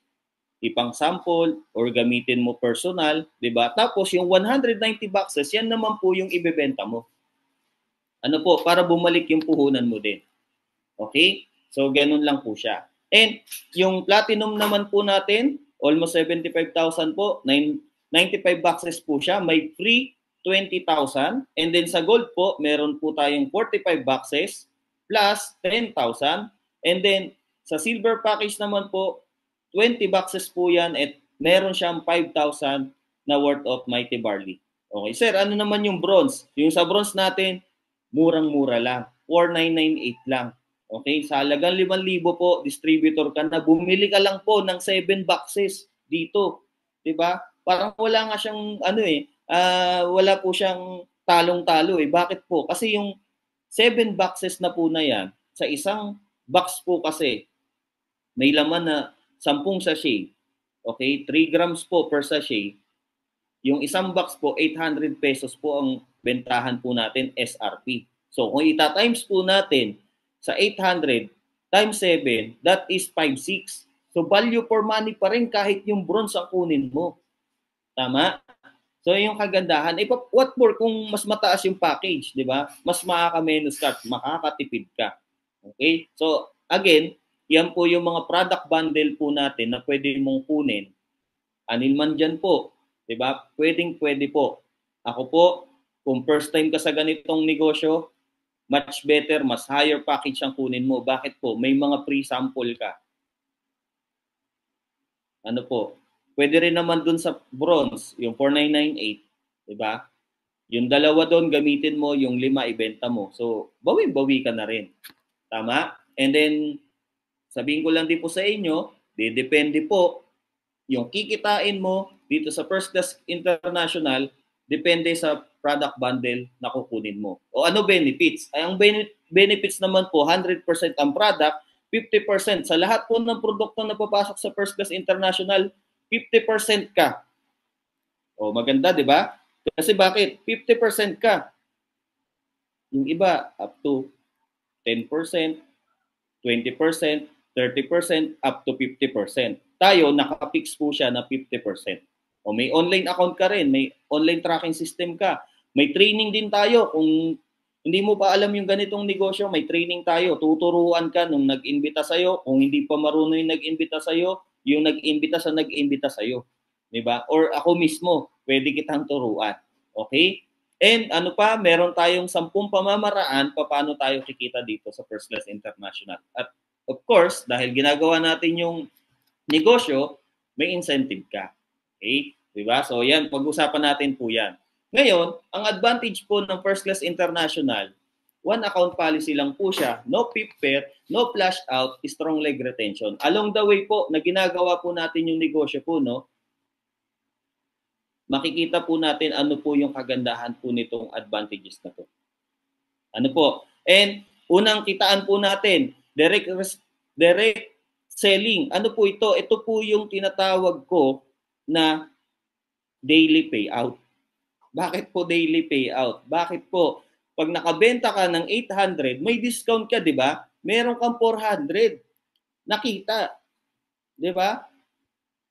ipang sample or gamitin mo personal, di ba? Tapos, yung 190 boxes, yan naman po yung ibebenta mo. Ano po? Para bumalik yung puhunan mo din. Okay? So, ganun lang po siya. And, yung platinum naman po natin, almost 75,000 po, 95 boxes po siya, may free 20,000. And then sa gold po, meron po tayong 45 boxes plus 10,000. And then sa silver package naman po, 20 boxes po yan at meron siyang 5,000 na worth of Mighty Barley. Okay, sir, ano naman yung bronze? Yung sa bronze natin, murang-mura lang. 4,998 lang. Okay, sa halagang 5,000 po, distributor ka na, bumili ka lang po ng 7 boxes dito. 'Di ba? Parang wala nga siyang wala po siyang talong-talo eh. Bakit po? Kasi yung 7 boxes na po na yan, sa isang box po kasi, may laman na 10 sachet. Okay? 3 grams po per sachet. Yung isang box po, 800 pesos po ang bentahan po natin SRP. So, kung ita-times po natin sa 800 times 7, that is 5,600. So, value for money pa rin kahit yung bronze ang kunin mo. Tama? So, yung kagandahan, what more kung mas mataas yung package, di ba? Mas makaka-menos ka, makakatipid ka. Okay? So, again, yan po yung mga product bundle po natin na pwede mong kunin. Anil man dyan po, di ba? Pwedeng-pwede po. Ako po, kung first time ka sa ganitong negosyo, much better, mas higher package ang kunin mo. Bakit po? May mga free sample ka. Ano po? Pwede rin naman dun sa bronze, yung 4,998, di ba? Yung dalawa doon, gamitin mo, yung 5, ibenta mo. So, bawi-bawi ka na rin. Tama? And then, sabihin ko lang din po sa inyo, depende po, yung kikitain mo dito sa First Class International, depende sa product bundle na kukunin mo. O ano benefits? Ay, ang benefits naman po, 100% ang product, 50% sa lahat po ng produkto na papasok sa First Class International, 50% ka. O maganda, di ba? Kasi bakit? 50% ka. Yung iba, up to 10%, 20%, 30%, up to 50%. Tayo, nakapix po siya na 50%. O may online account ka rin, may online tracking system ka. May training din tayo. Kung hindi mo pa alam yung ganitong negosyo, may training tayo. Tuturuan ka nung nag-imbita sa'yo. Kung hindi pa marunong yung nag-imbita sa'yo, yung nag-imbita sa'yo. Diba? Or ako mismo, pwede kitang turuan. Okay? And ano pa, meron tayong 10 pamamaraan paano tayo kikita dito sa First Class International. At of course, dahil ginagawa natin yung negosyo, may incentive ka. Okay? Diba? So yan, pag-usapan natin po yan. Ngayon, ang advantage po ng First Class International, one account policy lang po siya. No PIP-PER, no flash out, strong leg retention. Along the way po, na ginagawa po natin yung negosyo po, no? Makikita po natin ano po yung kagandahan po nitong advantages na to. Ano po? And unang kitaan po natin, direct selling. Ano po ito? Ito po yung tinatawag ko na daily payout. Bakit po daily payout? Bakit po? Pag nakabenta ka ng 800, may discount ka, di ba? Meron kang 400. Nakita. Di ba?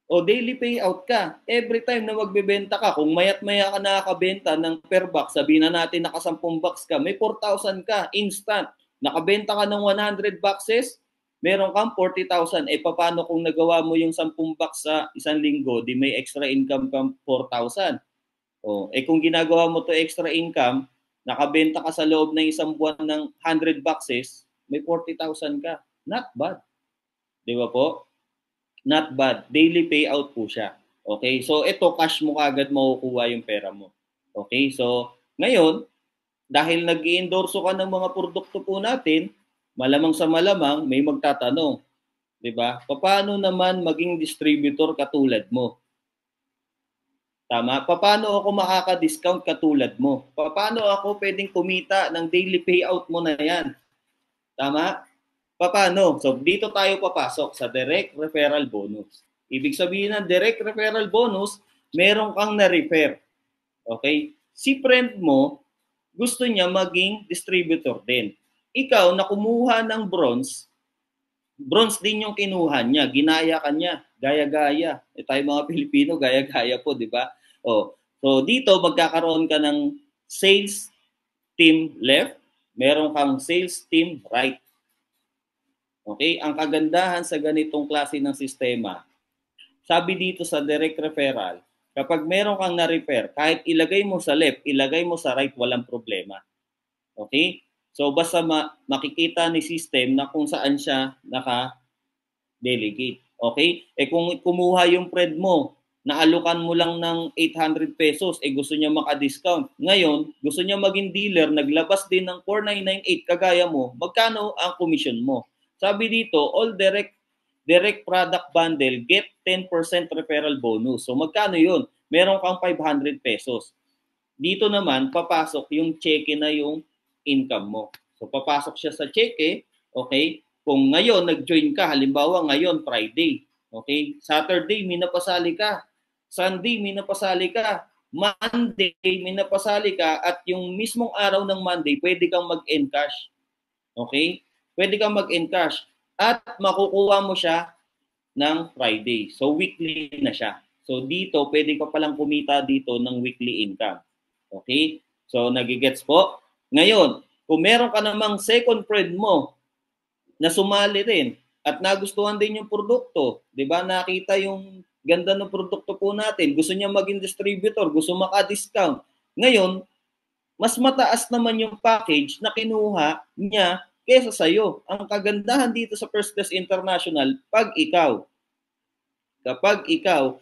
O daily payout ka. Every time na magbebenta ka, kung mayat maya ka nakakabenta ng per box, sabihin na natin naka 10 box ka, may 4,000 ka, instant. Nakabenta ka ng 100 boxes, meron kang 40,000. Eh paano kung nagawa mo yung 10 box sa isang linggo, di may extra income kang 4,000. O, eh kung ginagawa mo to extra income, nakabenta ka sa loob ng isang buwan ng 100 boxes, may 40,000 ka. Not bad. Di ba po? Not bad. Daily payout po siya. Okay? So, ito, cash mo kagad makukuha yung pera mo. Okay? So, ngayon, dahil nag-i-endorso ka ng mga produkto po natin, malamang sa malamang, may magtatanong. Diba? Paano naman maging distributor katulad mo? Tama? Paano ako makaka-discount katulad mo? Paano ako pwedeng kumita ng daily payout mo na yan? Tama? Paano? So, dito tayo papasok sa direct referral bonus. Ibig sabihin ng direct referral bonus, meron kang na-refer. Okay? Si friend mo, gusto niya maging distributor din. Ikaw, na kumuha ng bronze din yung kinuha niya. Ginaya ka niya. Gaya-gaya. E tayo mga Pilipino, gaya-gaya po, di ba? O, so, dito, magkakaroon ka ng sales team left. Meron kang sales team right. Okay, ang kagandahan sa ganitong klase ng sistema, sabi dito sa direct referral, kapag meron kang na-refer, kahit ilagay mo sa left, ilagay mo sa right, walang problema. Okay? So basta makikita ni system na kung saan siya naka-delegate. Okay? Eh kung kumuha yung friend mo, naalukan mo lang ng 800 pesos, eh gusto niya maka-discount. Ngayon, gusto niya maging dealer, naglabas din ng 4998 kagaya mo, magkano ang commission mo? Sabi dito, all direct product bundle get 10% referral bonus. So magkano yun? Meron kang 500 pesos. Dito naman, papasok yung cheque na yung income mo. So papasok siya sa cheque, okay? Kung ngayon nag-join ka, halimbawa ngayon Friday, okay? Saturday, may napasali ka. Sunday, may napasali ka. Monday, may napasali ka. At yung mismong araw ng Monday, pwede kang mag-encash. Okay? Pwede kang mag-encash at makukuha mo siya ng Friday. So, weekly na siya. So, dito, pwede ka palang kumita dito ng weekly income. Okay? So, nagigets po? Ngayon, kung meron ka namang second friend mo na sumali rin at nagustuhan din yung produkto, di ba? Nakita yung ganda ng produkto po natin. Gusto niya maging distributor, gusto maka-discount. Ngayon, mas mataas naman yung package na kinuha niya kesa sa'yo. Ang kagandahan dito sa First Class International, kapag ikaw,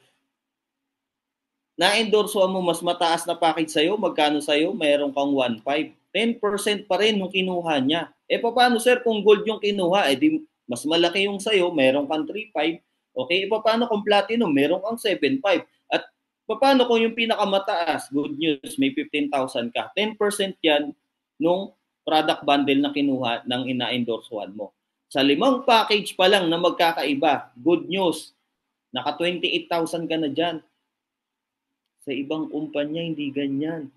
na-endorsoan mo mas mataas na package sa'yo, magkano sa'yo? Mayroon kang 1.5. 10% pa rin yung kinuha niya. Eh paano sir kung gold yung kinuha? Eh di mas malaki yung sa'yo, mayroon kang 3.5. Okay, e paano kung platinum? Mayroon kang 7.5. At paano kung yung pinakamataas? Good news, may 15,000 ka. 10% yan nung product bundle na kinuha ng ina-endorsoan mo. Sa 5 package pa lang na magkakaiba, good news, naka 28,000 ka na dyan. Sa ibang kumpanya, hindi ganyan.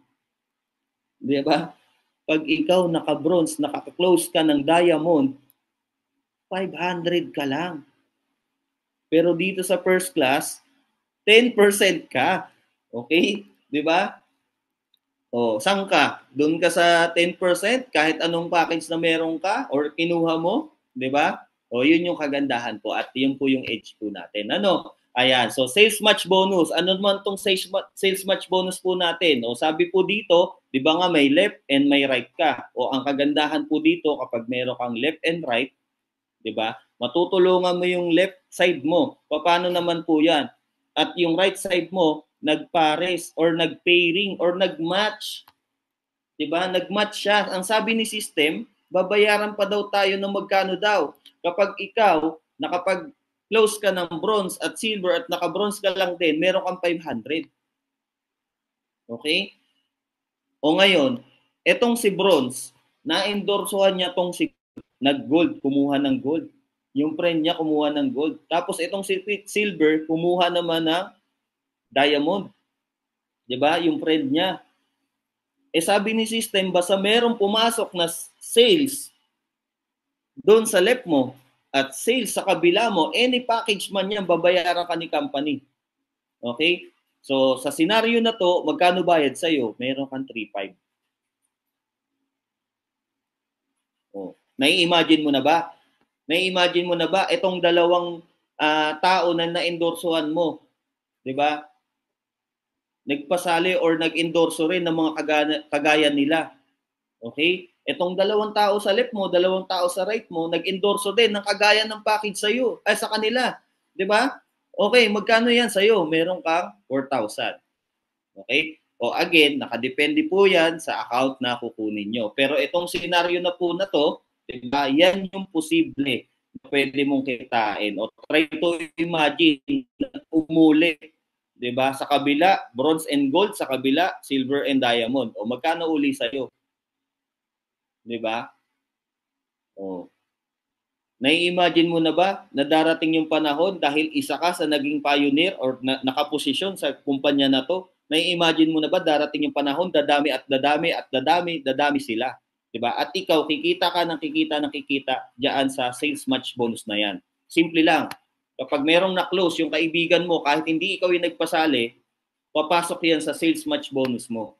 Di ba? Pag ikaw naka-bronze, naka-close ka ng diamond, 500 ka lang. Pero dito sa first class, 10% ka. Okay? Di ba? O, saan ka? Doon ka sa 10% kahit anong package na meron ka or kinuha mo, 'di ba? O, yun yung kagandahan po at yun po yung edge po natin. Ano? Ayan, so sales match bonus. Ano naman tong sales match bonus po natin? O sabi po dito, 'di ba nga may left and may right ka. O ang kagandahan po dito kapag meron kang left and right, 'di ba? Matutulungan mo yung left side mo. Paano naman po 'yan? At yung right side mo nagpares or nagpairing or nagmatch. 'Di ba? Nagmatch siya. Ang sabi ni system, babayaran pa daw tayo ng magkano daw. Kapag ikaw nakapag-close ka ng bronze at silver at naka-bronze ka lang din, meron kang 500. Okay? O ngayon, etong si bronze, na-endorsohan niya tong si nag-gold, kumuha ng gold. Yung friend niya kumuha ng gold. Tapos itong si silver, kumuha naman ng diamond. 'Di ba? Yung friend niya. Sabi ni system, basta merong pumasok na sales doon sa left mo at sales sa kabila mo, any package man yan, babayaran ka ni company. Okay? So, sa scenario na to, magkano bayad sa'yo? Meron kang 3.5. Oh, nai-imagine mo na ba? Nai-imagine mo na ba itong dalawang tao na na-endorsohan mo? 'Di ba? Nagpasali or nag-endorso rin ng mga kagaya nila. Okay? Itong dalawang tao sa left mo, dalawang tao sa right mo, nag-endorso din ng kagaya ng package sa kanila. 'Di ba? Okay, magkano yan sa'yo? Meron kang 4,000. Okay? O again, nakadepende po yan sa account na kukunin nyo. Pero itong scenario na po na to, 'di ba? Yan yung posible na pwede mong kitain. O try to imagine, umuli. 'Di ba? Sa kabila, bronze and gold, sa kabila, silver and diamond. O magkano uli sa'yo? 'Di ba? O. Nai-imagine mo na ba na darating yung panahon dahil isa ka sa naging pioneer or nakaposisyon sa kumpanya na to? Nai-imagine mo na ba darating yung panahon dadami at dadami at dadami sila, 'di ba? At ikaw kikita ka ng kikita diyan sa sales match bonus na 'yan. Simple lang. Kapag merong na-close yung kaibigan mo kahit hindi ikaw yung nagpasali, papasok 'yan sa sales match bonus mo.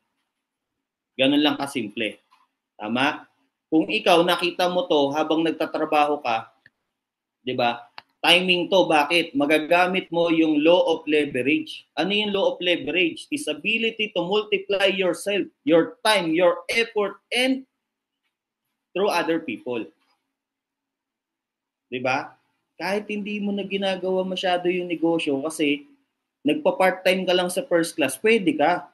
Ganun lang kasimple. Tama? Kung ikaw nakita mo to habang nagtatrabaho ka, 'di ba? Timing to, bakit? Magagamit mo yung law of leverage. Ano yung law of leverage? Is ability to multiply yourself, your time, your effort, and through other people. 'Di ba? Kahit hindi mo na ginagawa masyado yung negosyo kasi nagpa-part-time ka lang sa first class, pwede ka.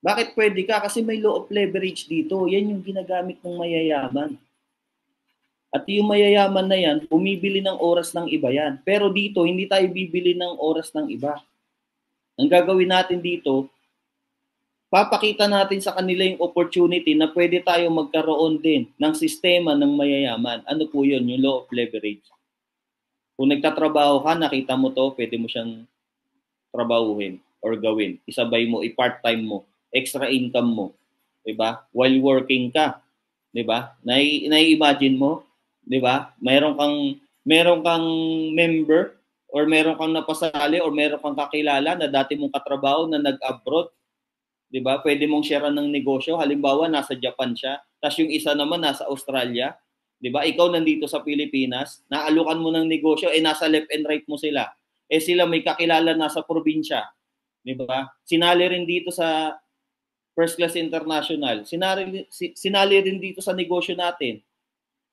Bakit pwede ka? Kasi may law of leverage dito. Yan yung ginagamit ng mayayaman. At yung mayayaman na yan, bumibili ng oras ng iba yan. Pero dito, hindi tayo bibili ng oras ng iba. Ang gagawin natin dito, papakita natin sa kanila yung opportunity na pwede tayo magkaroon din ng sistema ng mayayaman. Ano po yun? Yung law of leverage. Kung nagtatrabaho ka, nakita mo to, pwede mo siyang trabahuhin or gawin. Isabay mo, i-part-time mo, extra income mo, 'di ba? While working ka, 'di ba? Nai-imagine mo, 'di ba? Meron kang member or meron kang napasali or meron kang kakilala na dati mong katrabaho na nag-abroad, 'di ba? Pwede mong share ng negosyo. Halimbawa, nasa Japan siya, tapos yung isa naman nasa Australia, 'di ba? Ikaw nandito sa Pilipinas, naalukan mo ng negosyo, nasa left and right mo sila. Sila may kakilala nasa probinsya, 'di ba? Sinali rin dito sa First Class International. Sinali rin dito sa negosyo natin.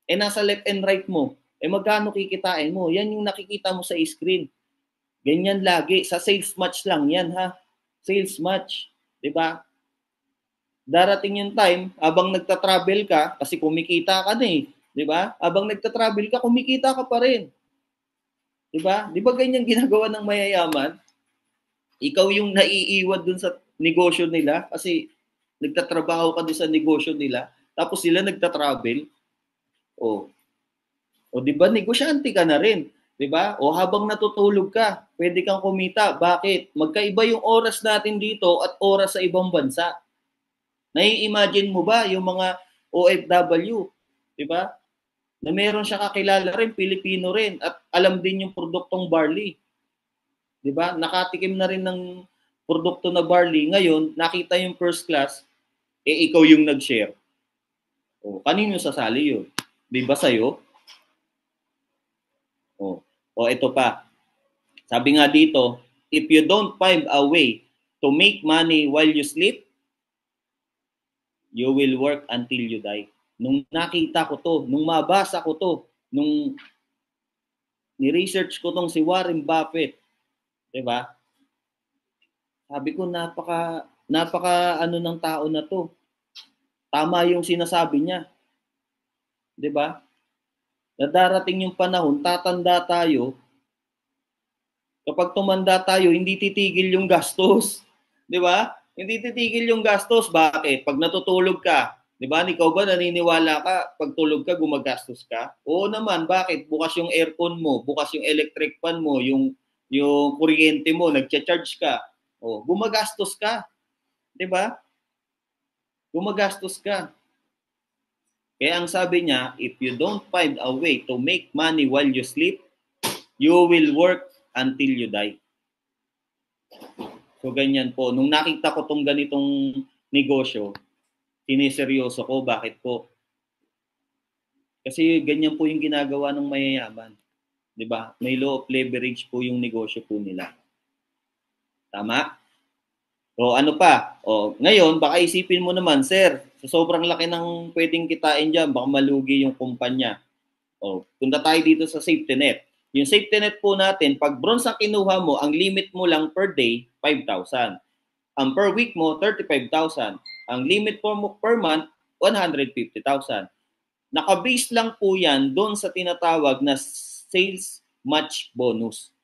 Nasa left and right mo. Magkano kikitain mo? Yan yung nakikita mo sa screen. Ganyan lagi. Sa sales match lang yan, ha? Sales match. 'Di ba? Darating yung time, habang nagta-travel ka, kasi kumikita ka na eh. 'Di ba? Habang nagta-travel ka, kumikita ka pa rin. 'Di ba? 'Di ba ganyan ginagawa ng mayayaman? Ikaw yung naiiwan dun sa negosyo nila kasi nagtatrabaho ka dun sa negosyo nila, tapos sila nagta-travel. O 'di ba negosyante ka na rin, 'di ba? O habang natutulog ka, pwede kang kumita. Bakit? Magkaiba yung oras natin dito at oras sa ibang bansa. Nai-imagine mo ba yung mga OFW, 'di ba? Na meron siya kakilala rin, Pilipino rin, at alam din yung produktong barley. 'Di ba? Nakatikim na rin ng produkto na barley. Ngayon, nakita yung first class, ikaw yung nag-share. O, kanino sasali yun? 'Di ba sa'yo? O, ito pa. Sabi nga dito, if you don't find a way to make money while you sleep, you will work until you die. Nung nakita ko to, nung mabasa ko to, nung ni-research ko tong si Warren Buffett, 'di ba? Sabi ko napaka ano ng tao na to. Tama yung sinasabi niya. 'Di ba? Na darating yung panahon, tatanda tayo. Kapag tumanda tayo, hindi titigil yung gastos. 'Di ba? Hindi titigil yung gastos. Bakit? Pag natutulog ka, 'di ba? Ikaw ba naniniwala ka pag tulog ka gumagastos ka? Oo naman. Bakit? Bukas yung aircon mo, bukas yung electric fan mo, yung kuryente mo, nagcha-charge ka. Oh, gumagastos ka. 'Di ba? Gumagastos ka. Kaya ang sabi niya, if you don't find a way to make money while you sleep, you will work until you die. So ganyan po. Nung nakita ko tong ganitong negosyo, siniseryoso ko. Bakit po? Kasi ganyan po yung ginagawa ng mayayaman. 'Di ba? May law of leverage po yung negosyo po nila. Tama? O ano pa? O ngayon, baka isipin mo naman, sir, sa sobrang laki ng pwedeng kitain dyan, baka malugi yung kumpanya. O, punta tayo dito sa safety net. Yung safety net po natin, pag bronze ang kinuha mo, ang limit mo lang per day, 5,000. Ang per week mo, 35,000. Ang limit mo per month, 150,000. Naka-base lang po yan doon sa tinatawag na sales match bonus.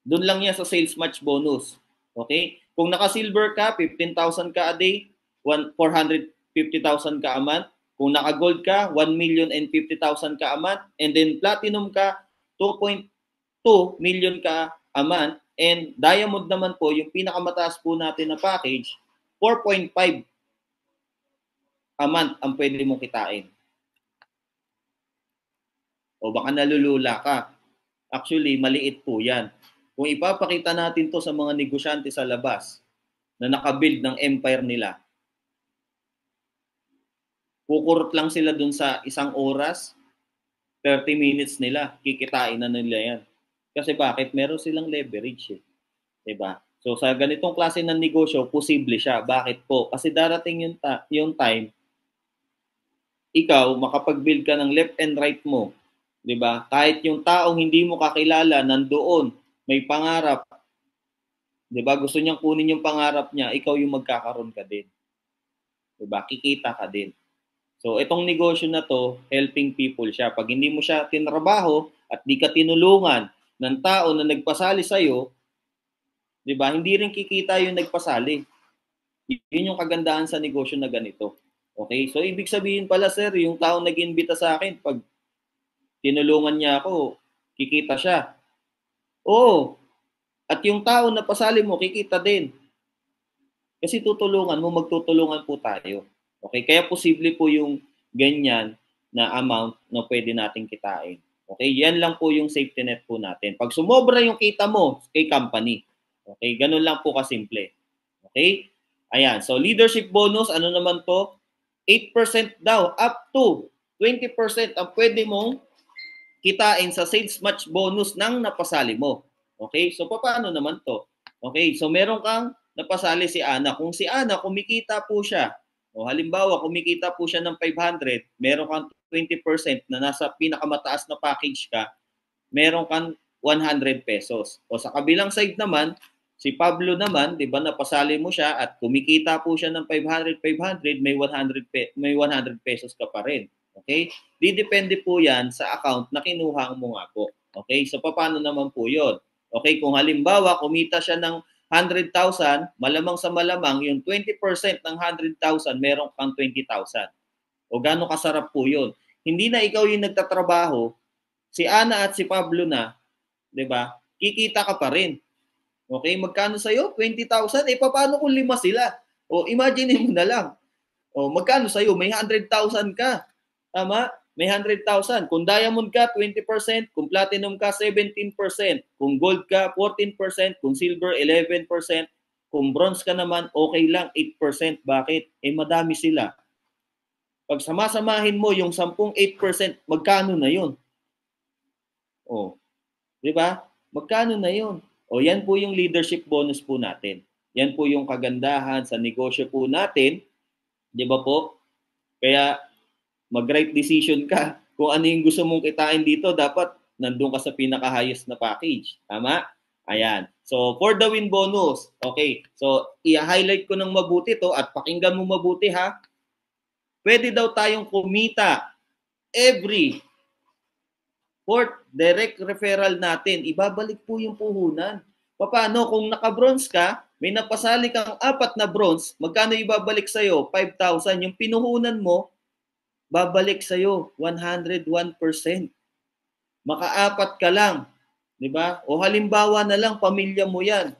Doon lang yan sa sales match bonus. Okay? Kung naka-silver ka, 15,000 ka a day, 450,000 ka a month. Kung naka-gold ka, 1,050,000 ka a month. And then platinum ka, 2.2 million ka a month. And diamond naman po, yung pinakamataas po natin na package, 4.5 a month ang pwede mong kitain. O baka nalulula ka. Actually, maliit po yan. Kung ipapakita natin to sa mga negosyante sa labas na nakabuild ng empire nila, kukurot lang sila dun sa isang oras, 30 minutes nila, kikitain na nila yan. Kasi bakit? Meron silang leverage. Diba? So sa ganitong klase ng negosyo, posible siya. Bakit po? Kasi darating yung time, ikaw, makapag-build ka ng left and right mo. Diba? Kahit yung taong hindi mo kakilala, nandoon, may pangarap, 'di ba? Gusto niyang kunin yung pangarap niya, ikaw yung magkakaroon ka din. 'Di ba? Kikita ka din. So, itong negosyo na to, helping people siya. Pag hindi mo siya tinrabaho at di ka tinulungan ng tao na nagpasali sa iyo, 'di ba? Hindi rin kikita yung nagpasali. Yun yung kagandahan sa negosyo na ganito. Okay? So, ibig sabihin pala, sir, yung taong nag-imbita sa akin, pag tinulungan niya ako, kikita siya. Oo. At yung tao na pasali mo, kikita din. Kasi tutulungan mo, magtutulungan po tayo. Okay? Kaya posible po yung ganyan na amount na pwede nating kitain. Okay? Yan lang po yung safety net po natin. Pag sumobra yung kita mo kay company. Okay? Ganun lang po kasimple. Okay? Ayan. So, leadership bonus, ano naman to? 8% daw, up to 20% ang pwede mong kitain sa sales match bonus ng napasali mo. Okay? So, paano naman to? Okay? So, meron kang napasali si Ana. Kung si Ana, kumikita po siya. O halimbawa, kumikita po siya ng 500, meron kang 20% na nasa pinakamataas na package ka, meron kang 100 pesos. O sa kabilang side naman, si Pablo naman, 'di ba, napasali mo siya at kumikita po siya ng 500, may 100 pesos ka pa rin. Okay? Didepende po 'yan sa account na kinuha mo nga po. Okay? So paano naman po 'yon? Okay, kung halimbawa kumita siya ng 100,000, malamang sa malamang yung 20% ng 100,000 meron kang 20,000. O gaano kasarap po 'yon? Hindi na ikaw yung nagtatrabaho, si Ana at si Pablo na, 'di ba? Kikita ka pa rin. Okay, magkano sa'yo? 20,000? Eh, paano kung 5 sila? O, imagine mo na lang. O, magkano sa'yo? May 100,000 ka. Tama? May 100,000. Kung diamond ka, 20%. Kung platinum ka, 17%. Kung gold ka, 14%. Kung silver, 11%. Kung bronze ka naman, okay lang, 8%. Bakit? Eh, madami sila. Pag samasamahin mo yung 10 8%, magkano na yun? O, di ba? Magkano na yun? O yan po yung leadership bonus po natin. Yan po yung kagandahan sa negosyo po natin. Di ba po? Kaya mag-right decision ka. Kung ano yung gusto mong kitain dito, dapat nandun ka sa pinaka-highest na package. Tama? Ayan. So, for the win bonus, okay. So, i-highlight ko ng mabuti to at pakinggan mo mabuti ha. Pwede daw tayong kumita every fourth direct referral natin. Ibabalik po yung puhunan. Paano? Kung naka-bronze ka, may napasali kang 4 na bronze, magkano ibabalik sa'yo? 5,000. Yung pinuhunan mo, babalik sa'yo 101%. Maka-4 ka lang. Diba? O halimbawa na lang, pamilya mo yan.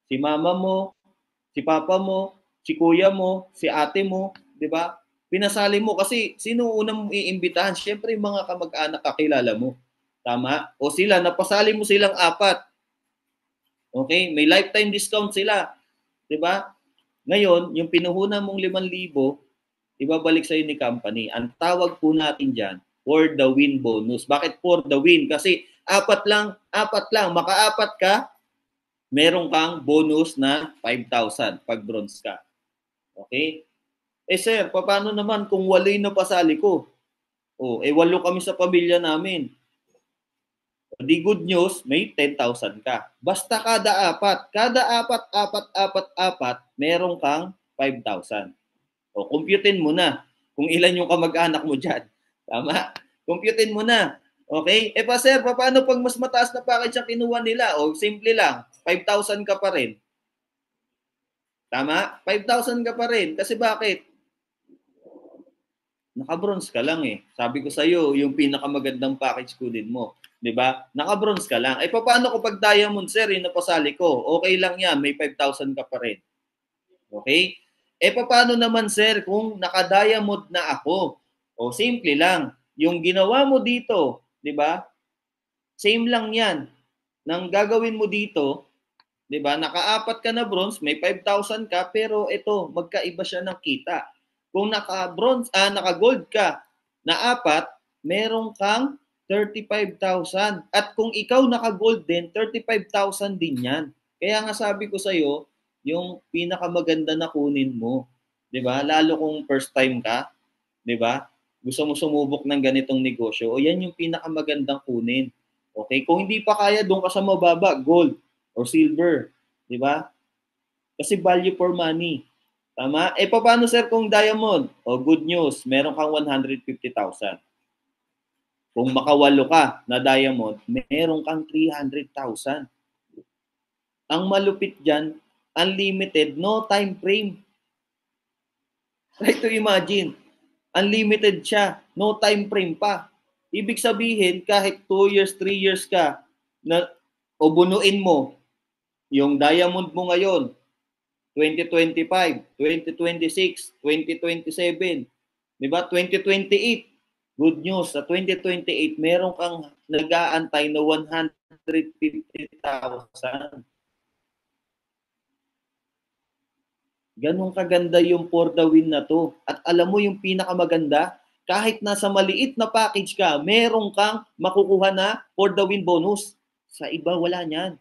Si mama mo, si papa mo, si kuya mo, si ate mo, diba? Pinasali mo kasi sino unang iimbitahan? Siyempre yung mga kamag-anak kakilala mo. Tama? O sila, napasali mo silang 4. Okay? May lifetime discount sila. Diba? Ngayon, yung pinuhunan mong 5,000, ibabalik sa'yo ni company. Ang tawag po natin dyan, for the win bonus. Bakit for the win? Kasi 4 lang. Maka-4 ka, meron kang bonus na 5,000 pag bronze ka. Okay? Sir, paano naman kung 8 na pasali ko? 8 kami sa pamilya namin. Di good news, may 10,000 ka. Basta kada 4, meron kang 5,000. O, computein mo na kung ilan yung kamag-anak mo dyan. Tama? Computein mo na. Okay? Sir, paano pag mas mataas na package ang kinuha nila? O, simple lang, 5,000 ka pa rin. Tama? 5,000 ka pa rin. Kasi bakit? Naka-bronze ka lang eh. Sabi ko sa'yo, yung pinakamagandang package kunin mo. Diba? Naka-bronze ka lang. Paano ko pag diamond, sir, yung napasali ko? Okay lang yan, may 5,000 ka pa rin. Okay? Paano naman, sir, kung naka-diamond na ako? O, simple lang. Yung ginawa mo dito, diba? Same lang yan. Nang gagawin mo dito, diba? Naka-4 ka na bronze, may 5,000 ka, pero ito, magkaiba siya ng kita. Kung naka-gold ka na 4, meron kang 35,000. At kung ikaw naka-gold din, 35,000 din yan. Kaya nga sabi ko sa'yo, yung pinakamaganda na kunin mo. 'Di ba? Lalo kung first time ka, 'di ba? Gusto mo sumubok ng ganitong negosyo, o yan yung pinakamagandang kunin. Okay? Kung hindi pa kaya, doon ka sa mababa, gold or silver. 'Di ba? Kasi value for money. Tama? Paano sir kung diamond? O good news, meron kang 150,000. Kung makawalo ka na diamond, meron kang 300,000. Ang malupit dyan, unlimited, no time frame. Try to imagine. Unlimited siya, no time frame pa. Ibig sabihin, kahit 2 years, 3 years ka, na, o bunuin mo, yung diamond mo ngayon, 2025, 2026, 2027, di ba? 2028, good news, sa 2028, meron kang nag-aantay na 150,000. Ganun kaganda yung for the win na to. At alam mo yung pinakamaganda, kahit nasa maliit na package ka, meron kang makukuha na for the win bonus. Sa iba, wala niyan.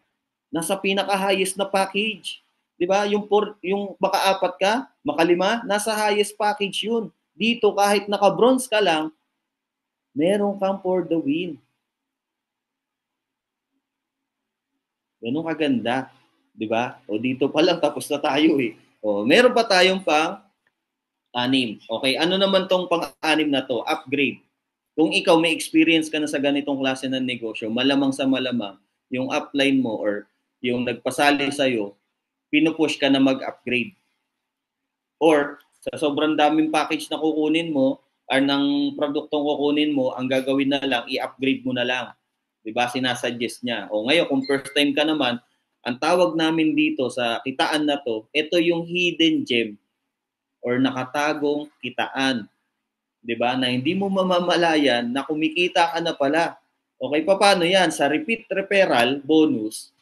Nasa pinaka-highest na package. Diba? Yung maka-4 ka, maka-5, nasa highest package yun. Dito, kahit naka-bronze ka lang, meron kang for the win. Ganun kaganda. Diba? O dito pa lang, tapos na tayo eh. O, meron pa tayong pang-6. Okay, ano naman tong pang-6 na to? Upgrade. Kung ikaw may experience ka na sa ganitong klase ng negosyo, malamang sa malamang, yung upline mo or yung nagpasali sa'yo, pinupush ka na mag-upgrade. Or, sa sobrang daming package na kukunin mo, or ng produktong kukunin mo, ang gagawin na lang, i-upgrade mo na lang. Diba? Sinasuggest niya. O ngayon, kung first time ka naman, ang tawag namin dito sa kitaan na to, ito yung hidden gem or nakatagong kitaan. Diba? Na hindi mo mamamalayan na kumikita ka na pala. Okay, paano yan? Sa repeat referral bonus,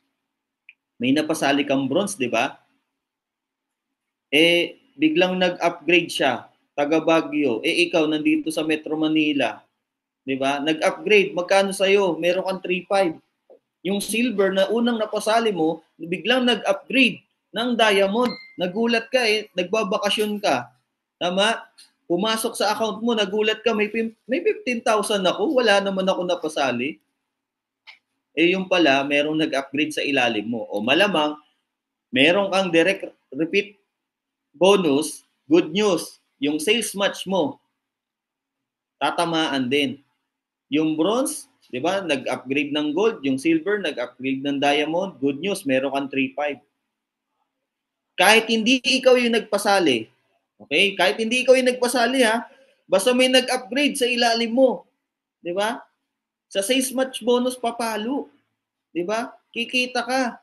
may napasali kang bronze, di ba? Biglang nag-upgrade siya, taga Baguio. Ikaw nandito sa Metro Manila, di ba? Nag-upgrade, magkano sa'yo? Meron kang 3,500. Yung silver na unang napasali mo, biglang nag-upgrade ng diamond. Nagulat ka nagbabakasyon ka. Tama? Pumasok sa account mo, nagulat ka, may 15,000 ako, wala naman ako napasali. Yung pala, merong nag-upgrade sa ilalim mo. O malamang, meron kang direct repeat bonus, good news, yung sales match mo, tatamaan din. Yung bronze, di ba, nag-upgrade ng gold. Yung silver, nag-upgrade ng diamond. Good news, meron kang 3-5. Kahit hindi ikaw yung nagpasali, okay? Kahit hindi ikaw yung nagpasali basta may nag-upgrade sa ilalim mo. Di ba? Sa sales match bonus, papalo. Di ba? Kikita ka.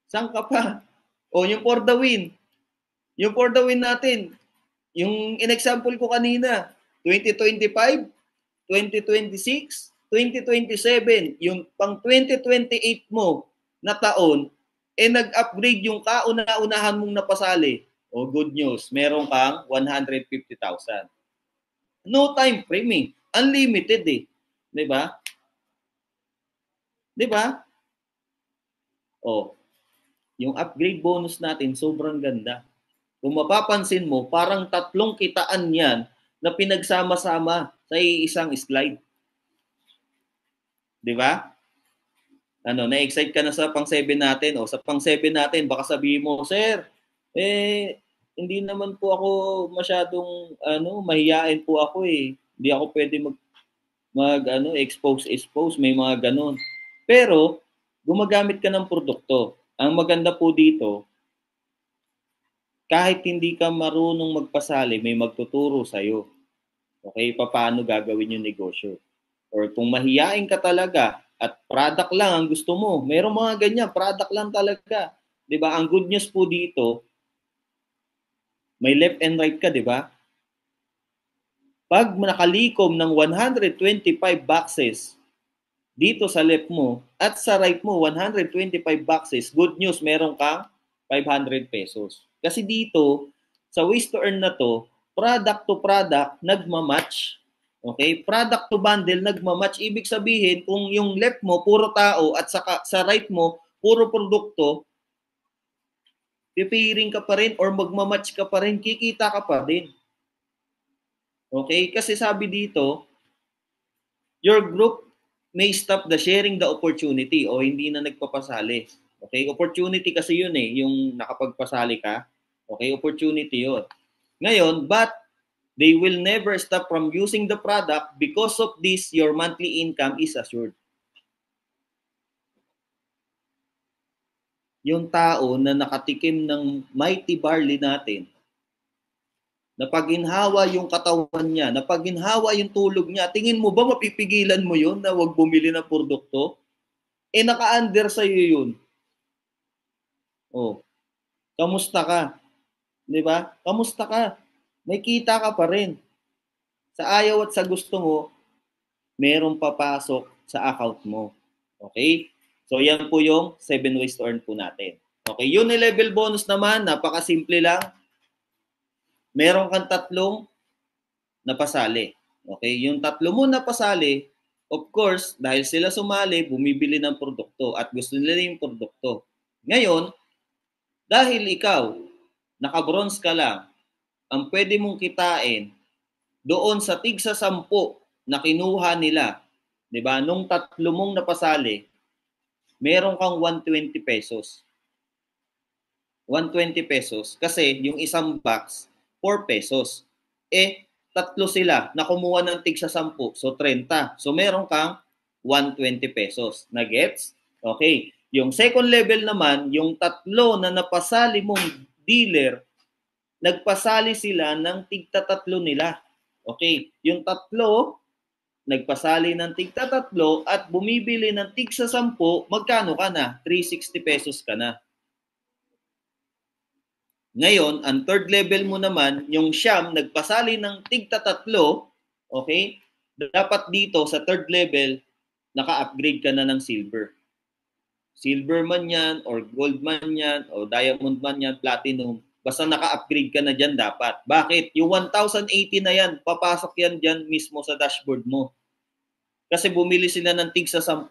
Saan ka pa? Yung for the win. Yung for the win natin, yung in-example ko kanina, 2025, 2026, 2027, yung pang 2028 mo na taon, nag-upgrade yung kauna-unahan mong napasali. Good news, meron kang 150,000. No time frame Unlimited Di ba? Di ba? Yung upgrade bonus natin, sobrang ganda. Kung mapapansin mo, parang 3 kitaan yan na pinagsama-sama sa isang slide. Di ba? Na-excite ka na sa pang-7 natin. Sa pang-7 natin, baka sabihin mo, Sir, hindi naman po ako masyadong, mahiyain po ako Hindi ako pwede expose. May mga ganun. Pero, gumagamit ka ng produkto. Ang maganda po dito, kahit hindi ka marunong magpasali, may magtuturo sa'yo. Okay, paano gagawin yung negosyo. Or kung mahiyain ka talaga at product lang ang gusto mo, merong mga ganyan, product lang talaga. Diba? Ang good news po dito, may left and right ka, diba? Pag nakalikom ng 125 boxes dito sa left mo at sa right mo, 125 boxes, good news, meron kang 500 pesos. Kasi dito, sa ways to earn na to, product to product, nagmamatch. Okay? Product to bundle, nagmamatch. Ibig sabihin, kung yung left mo, puro tao, at sa right mo, puro produkto, pipiring ka pa rin or magmamatch ka pa rin, kikita ka pa rin. Okay? Kasi sabi dito, your group may stop the sharing the opportunity o hindi na nagpapasali. Okay? Opportunity kasi yun yung nakapagpasali ka. Okay? Opportunity yun. Ngayon, but they will never stop from using the product. Because of this, your monthly income is assured. Yung tao na nakatikim ng mighty barley natin, na pag-inhawa yung katawan niya, na pag-inhawa yung tulog niya, tingin mo ba mapipigilan mo yun na wag bumili ng produkto? Naka-under sa'yo yun. Kamusta ka? Di ba? Kamusta ka? May kita ka pa rin. Sa ayaw at sa gusto mo, merong papasok sa account mo. Okay? So, yan po yung 7 ways to earn po natin. Okay? Yung level bonus naman, napakasimple lang. Meron kang 3 napasali. Okay? Yung 3 mo napasali, of course, dahil sila sumali, bumibili ng produkto at gusto nila yung produkto. Ngayon, dahil ikaw, naka-bronze ka lang, ang pwede mong kitain doon sa tig sa 10 na kinuha nila, di ba? Nung 3 mong napasali, meron kang 120 pesos. 120 pesos kasi yung isang box, 4 pesos. 3 sila na kumuha ng tig sa 10, so 30. So meron kang 120 pesos. Na-gets? Okay. Yung second level naman, yung 3 na napasali mong dealer, nagpasali sila ng tig-3 nila. Okay. Yung 3, nagpasali ng tig-3 at bumibili ng tig sa 10, magkano ka na? 360 pesos ka na. Ngayon, ang third level mo naman, yung siyam, nagpasali ng tig-3, okay? Dapat dito sa third level, naka-upgrade ka na ng silver. Silver man yan, or gold man yan, or diamond man yan, platinum. Basta naka-upgrade ka na dyan dapat. Bakit? Yung 1,080 na yan, papasok yan dyan mismo sa dashboard mo. Kasi bumili sila ng tig sa 10.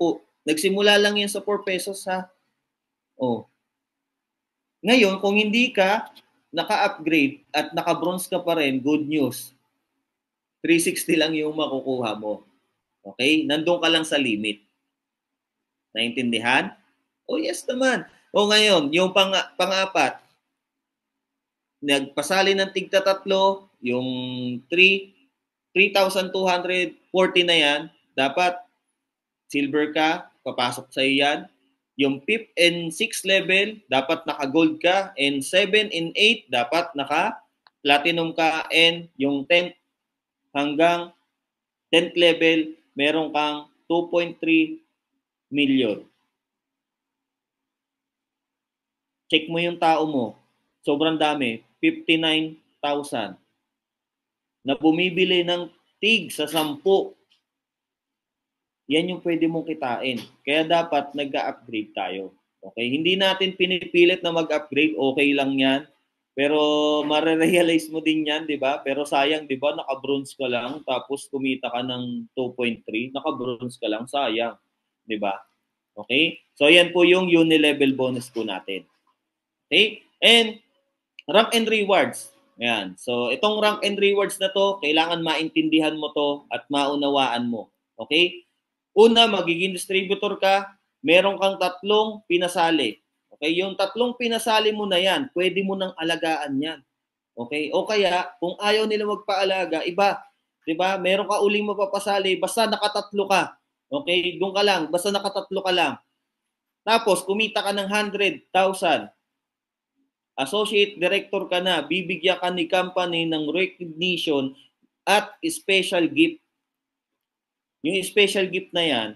Nagsimula lang yan sa 4 pesos ha. Oh. Ngayon, kung hindi ka naka-upgrade at naka-bronze ka pa rin, good news. 360 lang yung makukuha mo. Okay? Nandun ka lang sa limit. Naintindihan? Oh yes naman. O ngayon, yung pang-apat, nagpasali ng tigta 3, yung 3,240 na yan, dapat silver ka, papasok sa yan. Yung 5th and 6th level, dapat naka-gold ka. And 7 and 8, dapat naka-platinum ka. And yung 10th hanggang 10th level, meron kang 2.3 million. Check mo yung tao mo. Sobrang dami. 59,000. Na bumibili ng tig sa 10. Yan yung pwede mong kitain. Kaya dapat nag-upgrade tayo. Okay? Hindi natin pinipilit na mag-upgrade. Okay lang yan. Pero marerealize mo din yan, di ba? Pero sayang, di ba? Naka-bronze ka lang. Tapos kumita ka ng 2.3. Naka-bronze ka lang. Sayang. Di ba? Okay? So, yan po yung uni-level bonus po natin. Okay? And rank and rewards. Yan. So, itong rank and rewards na to, kailangan maintindihan mo to at maunawaan mo. Okay? Una, magiging distributor ka, meron kang 3 pinasali. Okay? Yung 3 pinasali mo na yan, pwede mo nang alagaan yan. Okay? O kaya, kung ayaw nila magpaalaga, iba. Diba? Meron ka uling mapapasali, basta nakatatlo ka. Okay? Doon ka lang, basta nakatatlo ka lang. Tapos, kumita ka ng 100,000. Associate director ka na, bibigyan ka ni company ng recognition at special gift. Yung special gift na yan,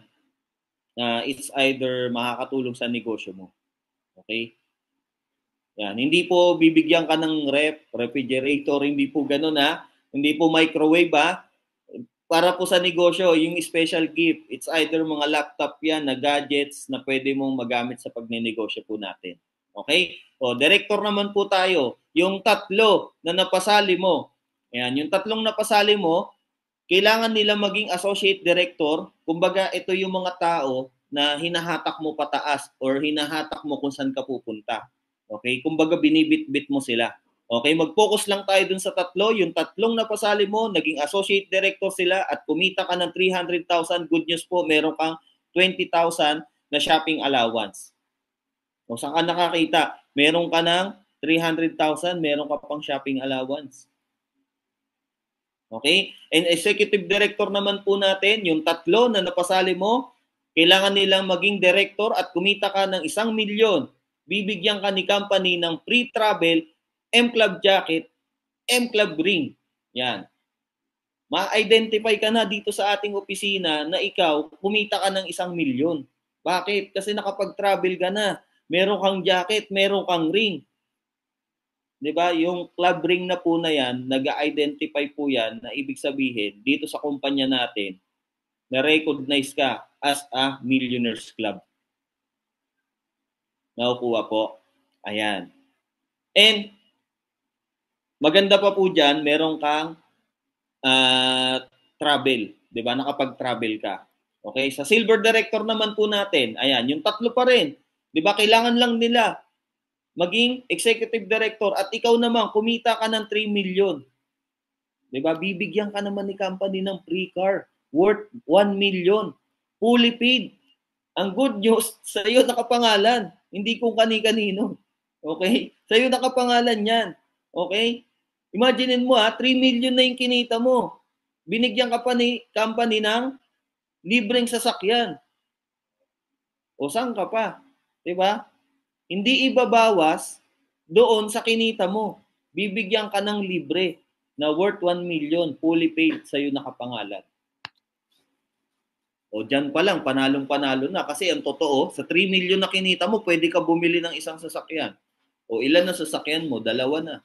it's either makakatulong sa negosyo mo. Okay? Yan. Hindi po bibigyan ka ng refrigerator, hindi po ganun ha. Hindi po microwave ha. Para po sa negosyo, yung special gift, it's either mga laptop yan na gadgets na pwede mong magamit sa pagnenegosyo po natin. Okay? O, director naman po tayo. Yung 3 na napasali mo, ayan, yung 3 napasali mo, kailangan nila maging associate director. Kumbaga, ito yung mga tao na hinahatak mo pataas or hinahatak mo kung saan ka pupunta. Okay? Kumbaga, binibit-bit mo sila. Okay? Mag-focus lang tayo dun sa 3. Yung 3 napasali mo, naging associate director sila at kumita ka ng 300,000. Good news po, meron kang 20,000 na shopping allowance. O saan ka nakakita? Meron ka ng 300,000, meron ka pang shopping allowance. Okay? And executive director naman po natin, yung 3 na napasali mo, kailangan nilang maging director at kumita ka ng 1 milyon. Bibigyan ka ni company ng free travel, M-Club jacket, M-Club ring. Yan. Ma-identify ka na dito sa ating opisina na ikaw, kumita ka ng 1 milyon. Bakit? Kasi nakapag-travel ka na. Meron kang jacket, meron kang ring. 'Di ba? Yung club ring na po na yan, nag-identify po yan na ibig sabihin dito sa kumpanya natin, na-recognize ka as a Millionaires Club. Nakukuha po. Ayan. And maganda pa po dyan, meron kang travel. 'Di ba? Nakapag-travel ka. Okay? Sa silver director naman po natin, ayan, yung 3 pa rin. 'Di ba? Kailangan lang nila maging executive director at ikaw naman kumita ka ng 3 million. 'Di ba? Bibigyan ka naman ni company ng free car worth 1 million. Fully paid. Ang good news, sa iyo nakapangalan, hindi kung kani-kanino. Okay? Sa iyo nakapangalan 'yan. Okay? Imaginin mo 3 million na yung kinita mo. Binigyan ka pa ni company ng libreng sasakyan. O saan ka pa? 'Di ba? Hindi ibabawas doon sa kinita mo. Bibigyan ka ng libre na worth 1 million, fully paid, sa'yo nakapangalan. O dyan pa lang, panalong-panalo na. Kasi ang totoo, sa 3 million na kinita mo, pwede ka bumili ng isang sasakyan. O ilan na sasakyan mo? 2 na.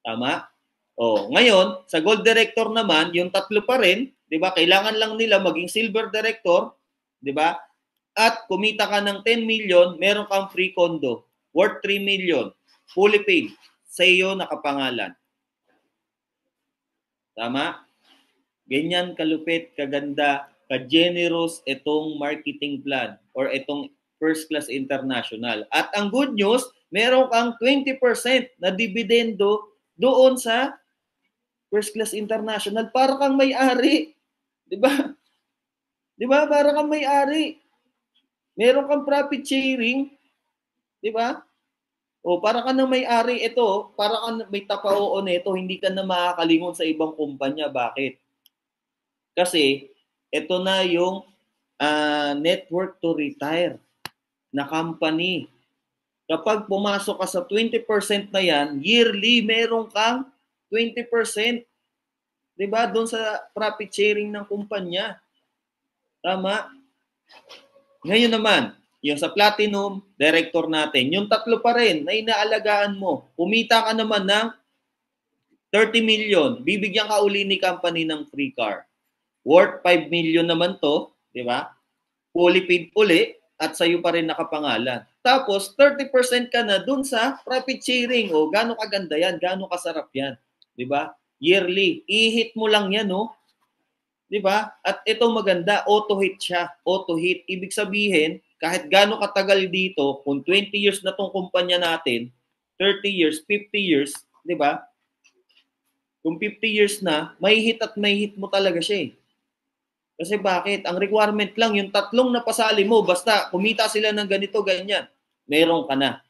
Tama? O ngayon, sa gold director naman, yung 3 pa rin, di ba? Kailangan lang nila maging silver director, di ba? At kumita ka ng 10 million, meron kang free condo worth 3 million, fully paid, sa iyo nakapangalan. Tama? Ganyan kalupit, kaganda, ka-generous itong marketing plan or itong First Class International. At ang good news, meron kang 20% na dividendo doon sa First Class International. Para kang may-ari. Di ba? Di ba? Para kang may-ari. Meron kang profit sharing. Di ba? O para ka na may-ari ito, para ka may tapao nito, hindi ka na makakalingon sa ibang kumpanya. Bakit? Kasi ito na yung network to retire na company. Kapag pumasok ka sa 20% na yan, yearly meron kang 20%. Diba? Doon sa profit sharing ng kumpanya. Tama? Ngayon naman, yung sa Platinum, director natin, yung tatlo pa rin na inaalagaan mo. Kumita ka naman ng 30 million. Bibigyan ka uli ni company ng free car. Worth 5 million naman to. Diba? Fully paid uli at sa'yo pa rin nakapangalan. Tapos, 30% ka na dun sa profit sharing. O, gano'ng kaganda yan, gano'ng kasarap yan. Diba? Yearly. I-hit mo lang yan, no? Diba? At ito maganda, auto-hit siya. Auto-hit. Ibig sabihin, kahit gano'ng katagal dito, kung 20 years na tong kumpanya natin, 30 years, 50 years, diba? Kung 50 years na, may hit at may hit mo talaga siya eh. Kasi bakit? Ang requirement lang, yung tatlong napasali mo, basta kumita sila ng ganito, ganyan, meron ka na.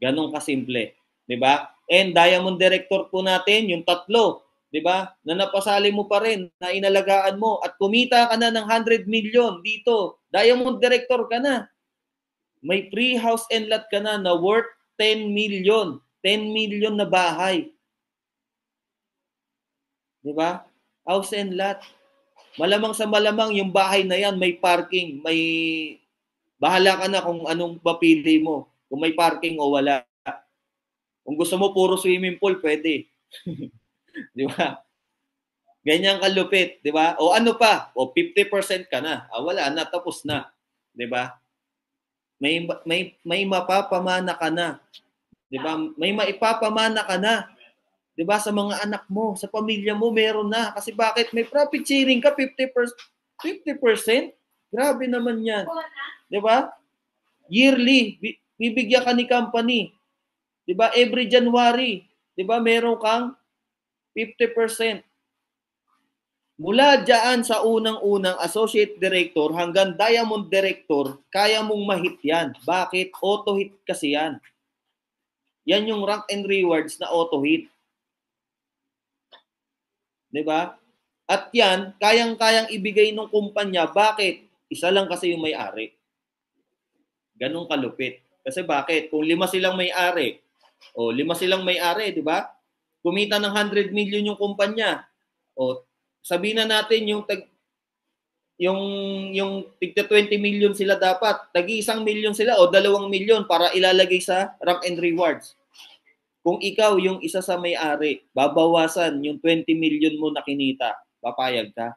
Ganon kasimple. Diba? And Diamond Director po natin, yung tatlo, diba? Na napasali mo pa rin, na inalagaan mo, at kumita ka na ng 100 million dito. Diamond Director ka na. May free house and lot ka na worth 10 million. 10 million na bahay. Diba? House and lot. Malamang sa malamang yung bahay na yan may parking, may bahala ka na kung anong papili mo, kung may parking o wala. Kung gusto mo puro swimming pool, pwede. Di ba? Ganyan kalupit, di ba? O ano pa? O 50% ka na. Wala na, tapos na. Di ba? May mapapamana ka na. Di ba? May maipapamana ka na. 'Di ba, sa mga anak mo, sa pamilya mo meron na. Kasi bakit? May profit sharing ka 50%. 50%? Grabe naman 'yan. 'Di ba? Yearly bibigyan ka ni company. 'Di ba? Every January, 'di ba, meron kang 50%. Mula diyan sa unang-unang associate director hanggang diamond director, kaya mong ma-hit 'yan. Bakit? Auto hit kasi 'yan. Yan yung rank and rewards na auto hit. 'Di ba? At yan, kayang-kayang ibigay ng kumpanya. Bakit? Isa lang kasi yung may-ari. Ganun kalupit. Kasi bakit? Kung 5 silang may-ari, o 5 silang may-ari, 'di ba? Kumita ng 100 million yung kumpanya. O sabihin na natin yung tigta 20 million sila dapat, tagi 1 million sila o 2 million para ilalagay sa rank and rewards. Kung ikaw yung isa sa may-ari, babawasan yung 20 million mo na kinita, papayag ka?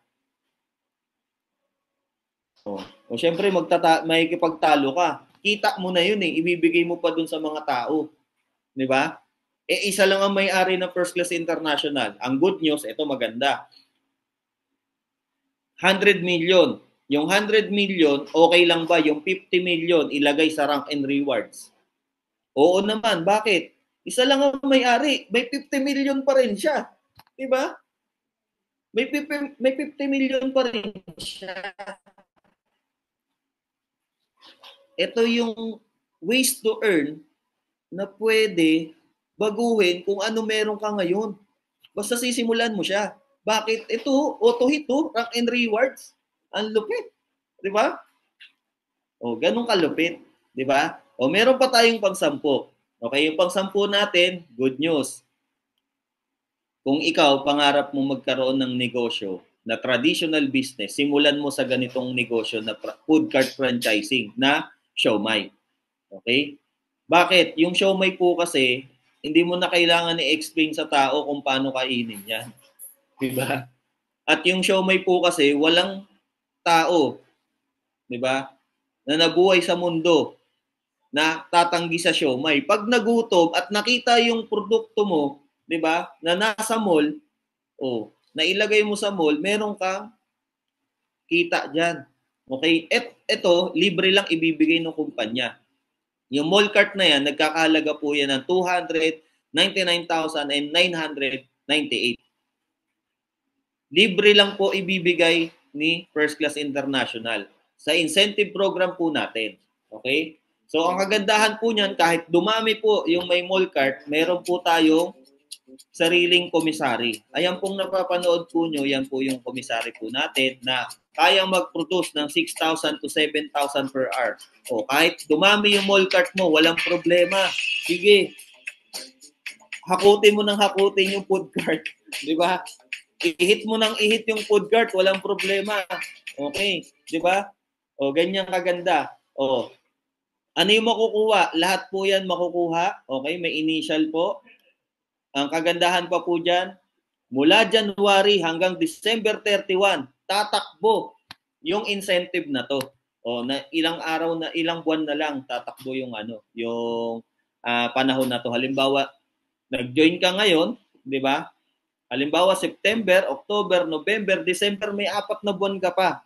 O syempre, makikipagtalo ka. Kita mo na yun eh, ibibigay mo pa dun sa mga tao. Di ba? Isa lang ang may-ari ng First Class International. Ang good news, ito maganda. 100 million. Yung 100 million, okay lang ba yung 50 million ilagay sa rank and rewards? Oo naman. Bakit? Isa lang ang may-ari, may 50 million pa rin siya. 'Di ba? May 50 million pa rin siya. Ito yung ways to earn na pwede baguhin kung ano meron ka ngayon. Basta sisimulan mo siya. Bakit? Ito, auto hit to, rank and rewards. Ang lupit. 'Di ba? O, ganun kalupit. 'Di ba? O, meron pa tayong pang-10. Okay, yung pang-10 natin, good news. Kung ikaw, pangarap mo magkaroon ng negosyo na traditional business, simulan mo sa ganitong negosyo na food cart franchising na siomai. Okay? Bakit? Yung siomai po kasi, hindi mo na kailangan i-explain sa tao kung paano kainin yan. Diba? At yung siomai po kasi, walang tao, diba, na nabuhay sa mundo na tatanggi sa siomai. Pag nagutom at nakita yung produkto mo, 'di ba, na nasa mall, nailagay mo sa mall, meron kang kita dyan. Okay? Ito, libre lang ibibigay ng kumpanya. Yung mall cart na yan, nagkakahalaga po yan ng 299,998. Libre lang po ibibigay ni First Class International sa incentive program po natin. Okay? So, ang kagandahan po niyan, kahit dumami po yung may mall cart, meron po tayong sariling komisari. Ayan pong napapanood po nyo, yan po yung komisari po natin na kayang mag-produce ng 6,000 to 7,000 per hour. O kahit dumami yung mall cart mo, walang problema. Sige, hakutin mo ng hakutin yung food cart. Di ba? I-hit mo ng i-hit yung food cart, walang problema. Okay, di ba? O, ganyan kaganda. O, ano yung makukuha? Lahat po yan makukuha. Okay, may initial po. Ang kagandahan pa po dyan, mula January hanggang December 31, tatakbo yung incentive na to. O, na ilang araw na, ilang buwan na lang tatakbo yung panahon na to. Halimbawa, nag-join ka ngayon, di ba? Halimbawa, September, October, November, December, may 4 na buwan ka pa.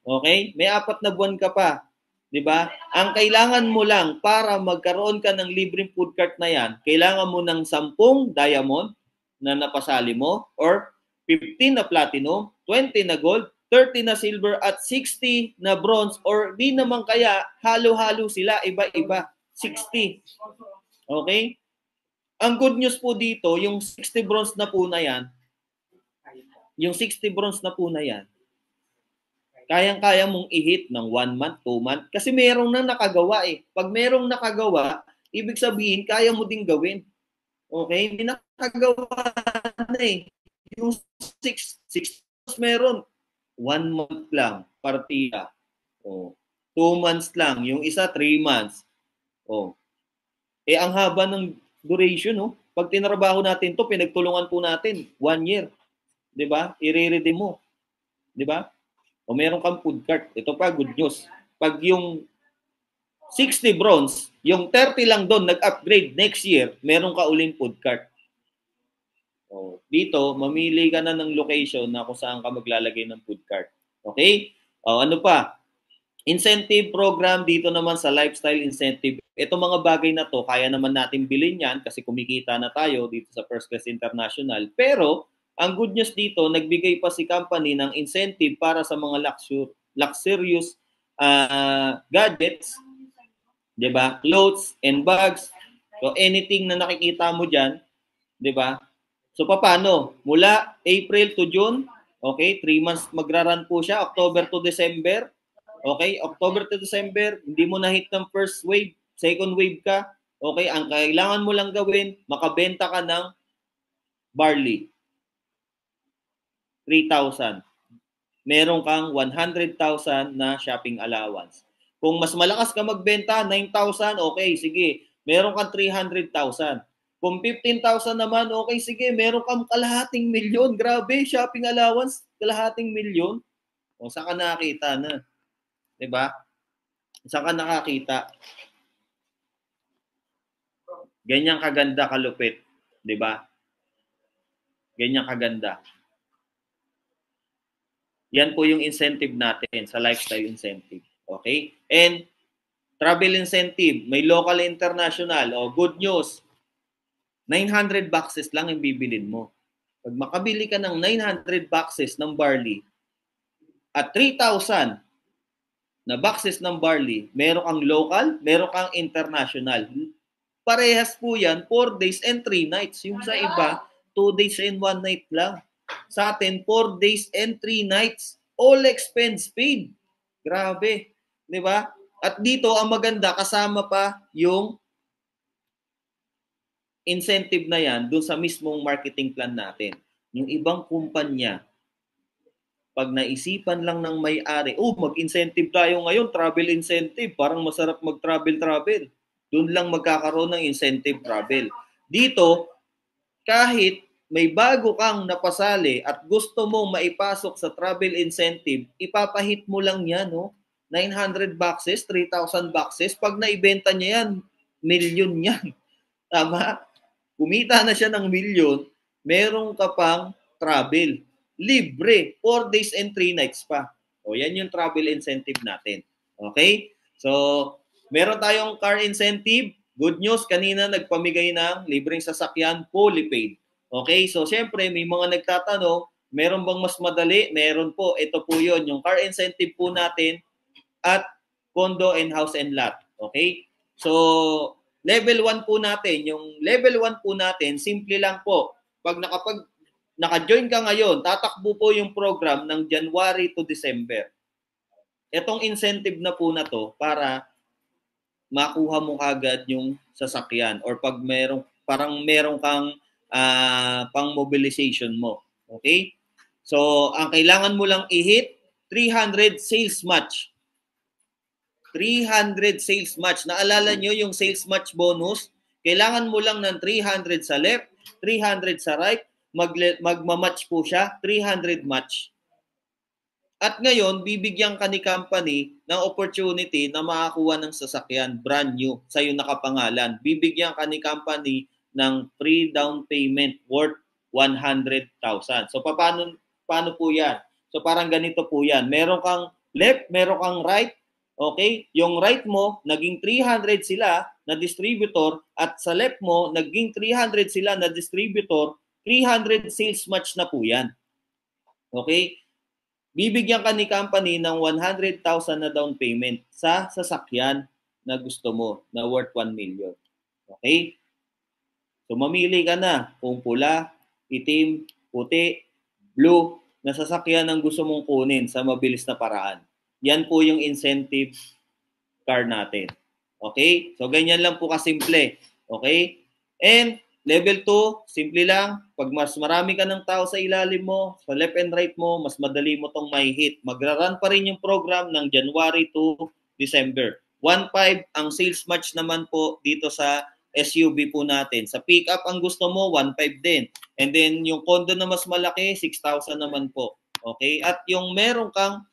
Okay? May 4 na buwan ka pa. Di ba? Ang kailangan mo lang para magkaroon ka ng libreng food cart na yan, kailangan mo ng 10 diamond na napasali mo or 15 na platinum, 20 na gold, 30 na silver at 60 na bronze or di naman kaya halo-halo sila, iba-iba. 60. Okay? Ang good news po dito, yung 60 bronze na po na yan, kayang-kaya mong i-hit ng 1 month, 2 month. Kasi merong na nakagawa eh. Pag merong nakagawa, ibig sabihin, kaya mo ding gawin. Okay? May nakagawa na eh. Yung 6 meron. 1 month lang, partida. O, 2 months lang. Yung isa, 3 months. O. Eh, ang haba ng duration, no? Pag tinrabaho natin to, pinagtulungan po natin, 1 year. Diba? I-redeem mo. Diba? O meron kang food cart. Ito pa, good news. Pag yung 60 bronze, yung 30 lang doon nag-upgrade next year, meron ka uling food cart. O, dito, mamili ka na ng location na kung saan ka maglalagay ng food cart. Okay? O, ano pa? Incentive program dito naman sa lifestyle incentive. Ito mga bagay na to, kaya naman natin bilhin yan kasi kumikita na tayo dito sa First Class International. Pero, ang good news dito, nagbigay pa si company ng incentive para sa mga luxurious gadgets, 'di ba? Clothes and bags. So anything na nakikita mo diyan, 'di ba? So paano? Mula April to June, okay? 3 months magra-run po siya, October to December. Okay? October to December, hindi mo na hit ng first wave, second wave ka. Okay? Ang kailangan mo lang gawin, makabenta ka ng barley. 3,000. Meron kang 100,000 na shopping allowance. Kung mas malakas ka magbenta, 9,000, okay, sige. Meron kang 300,000. Kung 15,000 naman, okay, sige. Meron kang kalahating milyon. Grabe, shopping allowance, kalahating milyon. O, saan ka nakakita na? Diba? Saan ka nakakita? Ganyan kaganda, kalupit. Diba? Ganyan kaganda. Yan po yung incentive natin sa lifestyle incentive. Okay? And travel incentive, may local international. O, good news. 900 boxes lang yung bibilin mo. Pag makabili ka ng 900 boxes ng barley at 3,000 na boxes ng barley, meron kang local, meron kang international. Parehas po yan, 4 days and 3 nights. Yung sa iba, 2 days and 1 night lang. Sa atin, 4 days and 3 nights. All expense paid. Grabe. Di ba? At dito, ang maganda, kasama pa yung incentive na yan dun sa mismong marketing plan natin. Yung ibang kumpanya, pag naisipan lang ng may-ari, mag-incentive tayo ngayon, travel incentive, parang masarap mag-travel. Doon lang magkakaroon ng incentive travel. Dito, kahit may bago kang napasali at gusto mo maipasok sa travel incentive, ipapahit mo lang yan, no? 900 boxes, 3,000 boxes. Pag naibenta niya yan, milyon yan. Tama? Kumita na siya ng milyon, meron ka pang travel. libre. 4 days and 3 nights pa. O, yan yung travel incentive natin. Okay? So, meron tayong car incentive. Good news, kanina nagpamigay ng libreng sasakyan, fully paid. Okay? So, syempre, may mga nagtatanong, meron bang mas madali? Meron po. Ito po yun. Yung car incentive po natin at condo and house and lot. Okay? So, level 1 po natin. Yung level 1 po natin, simple lang po. Pag naka-join ka ngayon, tatakbo po yung program ng January to December. Itong incentive na po na to para makuha mo agad yung sasakyan or pag meron kang pang mobilization mo. Okay? So, ang kailangan mo lang i-hit 300 sales match. 300 sales match. Naalala nyo yung sales match bonus? Kailangan mo lang ng 300 sa left, 300 sa right, magmamatch po siya, 300 match. At ngayon, bibigyan ka ni company ng opportunity na makakuha ng sasakyan, brand new, sa'yo nakapangalan. Bibigyan ka ni company ng free down payment worth 100,000. So, paano po yan? So, parang ganito po yan. Meron kang left, meron kang right. Okay? Yung right mo, naging 300 sila na distributor at sa left mo, naging 300 sila na distributor, 300 sales match na po yan. Okay? Bibigyan ka ni company ng 100,000 na down payment sa sasakyan na gusto mo na worth 1 million. Okay? So mamili ka na kung pula, itim, puti, blue na sasakyan ang gusto mong kunin sa mabilis na paraan. Yan po yung incentive car natin. Okay? So ganyan lang po kasimple. Okay? And level 2, simple lang. Pag mas marami ka ng tao sa ilalim mo, sa left and right mo, mas madali mo tong may hit. Magra-run pa rin yung program ng January to December. 1.5 ang sales match naman po dito sa SUV po natin. Sa pickup ang gusto mo, 1.5 din. And then yung condo na mas malaki, 6,000 naman po. Okay? At yung meron kang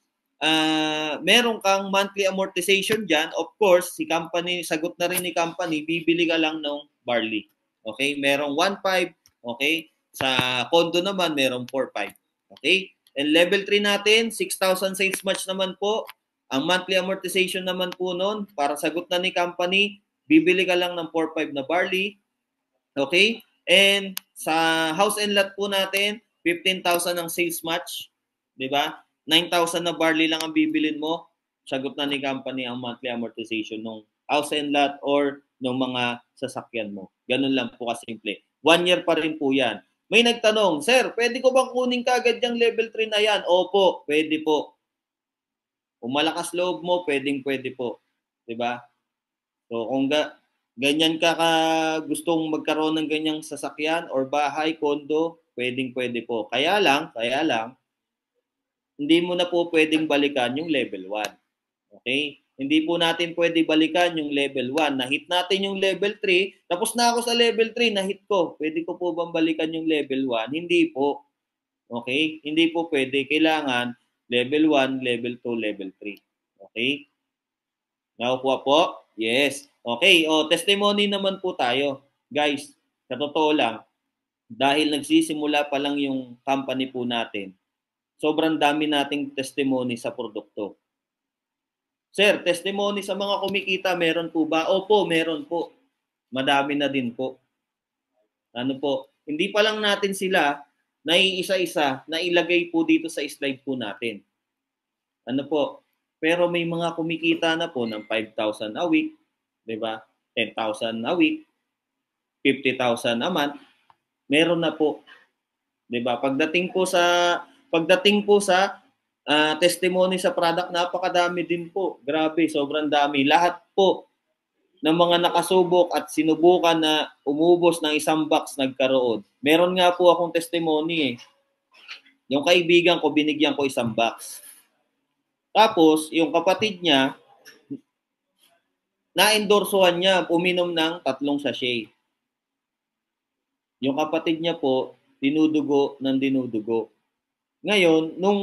monthly amortization dyan, of course, si company, sagot na rin ni company, bibili ka lang ng barley. Okay? Merong 1.5. Okay? Sa condo naman, merong 4.5. Okay? And level 3 natin, 6,000 sales match naman po. Ang monthly amortization naman po nun, para sagot na ni company, bibili ka lang ng 4.5 na barley. Okay? And sa house and lot po natin, 15,000 ang sales match. Diba? 9,000 na barley lang ang bibilin mo. Sagot na ni company ang monthly amortization ng house and lot or ng mga sasakyan mo. Ganun lang po kasimple. 1 year pa rin po yan. May nagtanong, Sir, pwede ko bang kunin kagad yung level 3 na yan? Opo, pwede po. Kung malakas loob mo, pwede po. Diba? So, kung ganyan ka gustong magkaroon ng ganyang sasakyan or bahay, condo, pwede po. Kaya lang, hindi mo na po pwedeng balikan yung level 1. Okay? Hindi po natin pwede balikan yung level 1. Na-hit natin yung level 3. Tapos na ako sa level 3, na-hit ko. Pwede ko po bang balikan yung level 1? Hindi po. Okay? Hindi po pwede. Kailangan level 1, level 2, level 3. Okay? Nakukuha po? Yes. Okay. O, testimony naman po tayo. Guys, sa totoo lang, dahil nagsisimula pa lang yung company po natin, sobrang dami nating testimony sa produkto. Sir, testimony sa mga kumikita, meron po ba? Opo, meron po. Madami na din po. Ano po? Hindi pa lang natin sila naiisa-isa na ilagay po dito sa slide po natin. Ano po? Pero may mga kumikita na po ng 5,000 a week, 'di ba? 10,000 a week, 50,000 a month. Meron na po. 'Di ba? Pagdating po sa testimony sa product, napakadami din po. Grabe, sobrang dami. Lahat po ng mga nakasubok at sinubukan na umubos ng isang box nagkaroon. Meron nga po akong testimony eh. Yung kaibigan ko, binigyan ko isang box. Tapos, yung kapatid niya, na-endorsohan niya, uminom ng 3 sachet. Yung kapatid niya po, dinudugo. Ngayon, nung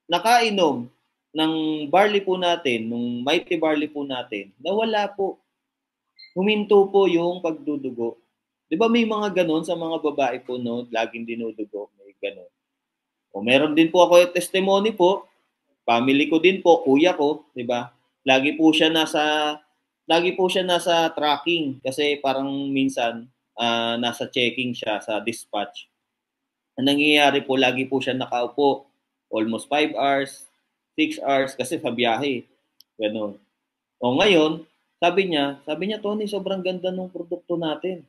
nakainom ng barley po natin, nung mighty barley po natin, nawala po. Huminto po yung pagdudugo. Di ba may mga ganon sa mga babae po, no? Laging dinudugo, may ganon. O meron din po ako yung testimony po, family ko din po, kuya ko, 'di ba? Lagi po siya nasa tracking kasi parang minsan nasa checking siya sa dispatch. Ang nangyayari po, lagi po siya nakaupo almost 5 hours, 6 hours kasi sa biyahe. Ganun. O ngayon, sabi niya, Tony, sobrang ganda ng produkto natin.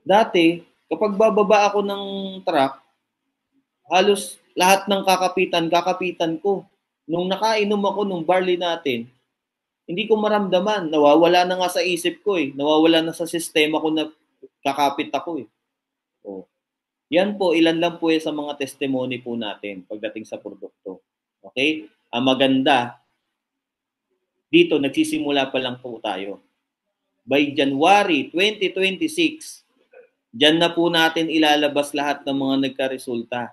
Dati, kapag bababa ako ng truck, halos lahat ng kakapitan ko. Nung nakainom ako nung barley natin, hindi ko maramdaman. Nawawala na nga sa isip ko eh. Nawawala na sa sistema ko na kakapit ako eh. O, yan po, ilan lang po sa mga testimony po natin pagdating sa produkto. Okay? Ang maganda, dito nagsisimula pa lang po tayo. By January 2026, diyan na po natin ilalabas lahat ng mga nagka-resulta.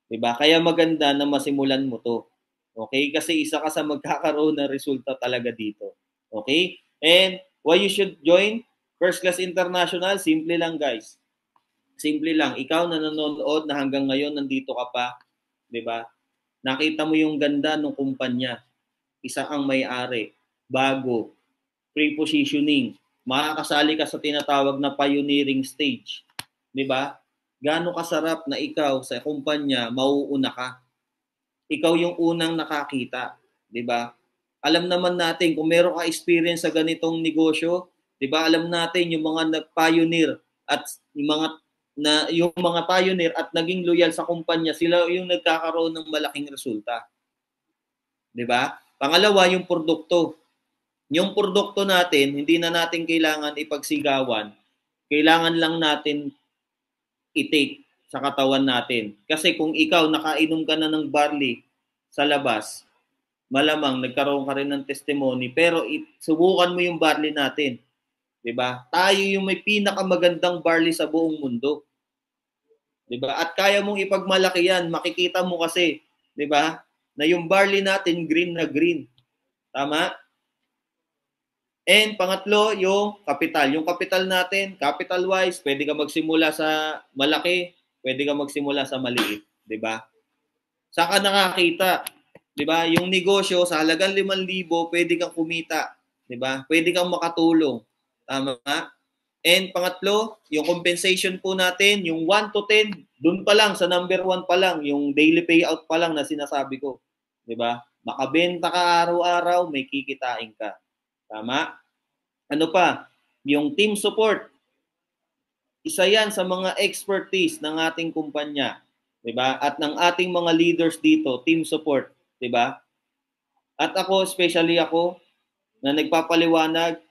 Diba? Kaya maganda na masimulan mo to. Okay? Kasi isa ka sa magkakaroon ng resulta talaga dito. Okay? And why you should join First Class International? Simple lang guys. Simple lang. Ikaw na nanonood na hanggang ngayon nandito ka pa, 'di ba? Nakita mo yung ganda ng kumpanya. Isa ang may-ari, bago, pre-positioning, makakasali ka sa tinatawag na pioneering stage. 'Di ba? Gaano kasarap na ikaw sa kumpanya mauuna ka. Ikaw yung unang nakakita, 'di ba? Alam naman natin kung meron ka experience sa ganitong negosyo, 'di ba? Alam natin yung mga nag-pioneer at yung mga pioneer at naging loyal sa kumpanya, sila yung nagkakaroon ng malaking resulta. 'Di ba? Pangalawa, yung produkto. Yung produkto natin, hindi na natin kailangan ipagsigawan. Kailangan lang natin i-take sa katawan natin. Kasi kung ikaw nakainom ka na ng barley sa labas, malamang nagkaroon ka rin ng testimony, pero subukan mo yung barley natin. 'Di ba? Tayo yung may pinakamagandang barley sa buong mundo. 'Di ba? At kaya mong ipagmalaki yan, makikita mo kasi, 'di ba? Na yung barley natin green na green. Tama? And pangatlo, yung kapital. Yung kapital natin, capital-wise, pwede ka magsimula sa malaki, pwede ka magsimula sa maliit. 'Di ba? Saan ka nakakita? 'Di ba? Yung negosyo sa halagang 5,000, pwede kang kumita, 'di ba? Pwede kang makatulong. Tama? And pangatlo, yung compensation po natin, yung 1 to 10, dun pa lang sa number 1 pa lang, yung daily payout pa lang na sinasabi ko, 'di ba? Makabenta ka araw-araw, may kikitain ka. Tama? Ano pa? Yung team support. Isa 'yan sa mga expertise ng ating kumpanya, 'di ba? At ng ating mga leaders dito, team support, 'di ba? At ako, especially ako, na nagpapaliwanag,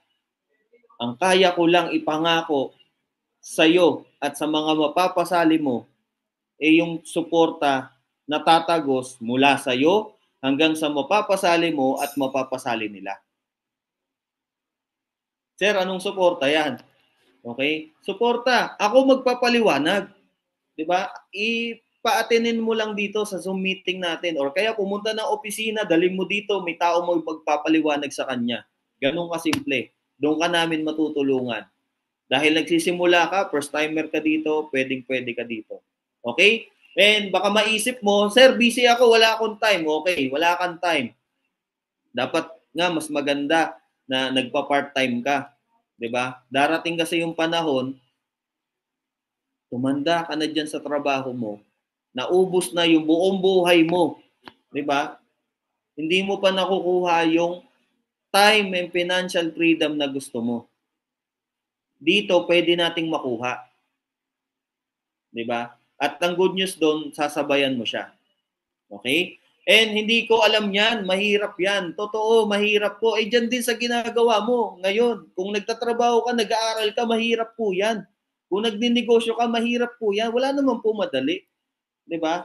ang kaya ko lang ipangako sa iyo at sa mga mapapasali mo ay yung suporta na tatagos mula sa iyo hanggang sa mapapasali mo at mapapasali nila. Sir, anong suporta yan? Okay? Suporta. Ako magpapaliwanag. 'Di ba? Pa-attenin mo lang dito sa Zoom meeting natin or kaya pumunta ng opisina, dalhin mo dito, may tao mo magpapaliwanag sa kanya. Ganun kasimple. Doon ka namin matutulungan. Dahil nagsisimula ka, first timer ka dito, pwedeng-pwede ka dito. Okay? And baka maisip mo, sir, busy ako, wala akong time. Okay, wala kang time. Dapat nga mas maganda na nagpa-part-time ka. 'Di ba? Darating kasi yung panahon, tumanda ka na diyan sa trabaho mo, naubos na yung buong buhay mo, 'di ba? Hindi mo pa nakukuha yung time and financial freedom na gusto mo. Dito pwede nating makuha. 'Di ba? At ang good news doon, sasabayan mo siya. Okay? And hindi ko alam yan, mahirap yan. Totoo, mahirap po. Eh dyan din sa ginagawa mo ngayon. Kung nagtatrabaho ka, nag-aaral ka, mahirap po yan. Kung nagninegosyo ka, mahirap po yan. Wala naman po madali. 'Di ba?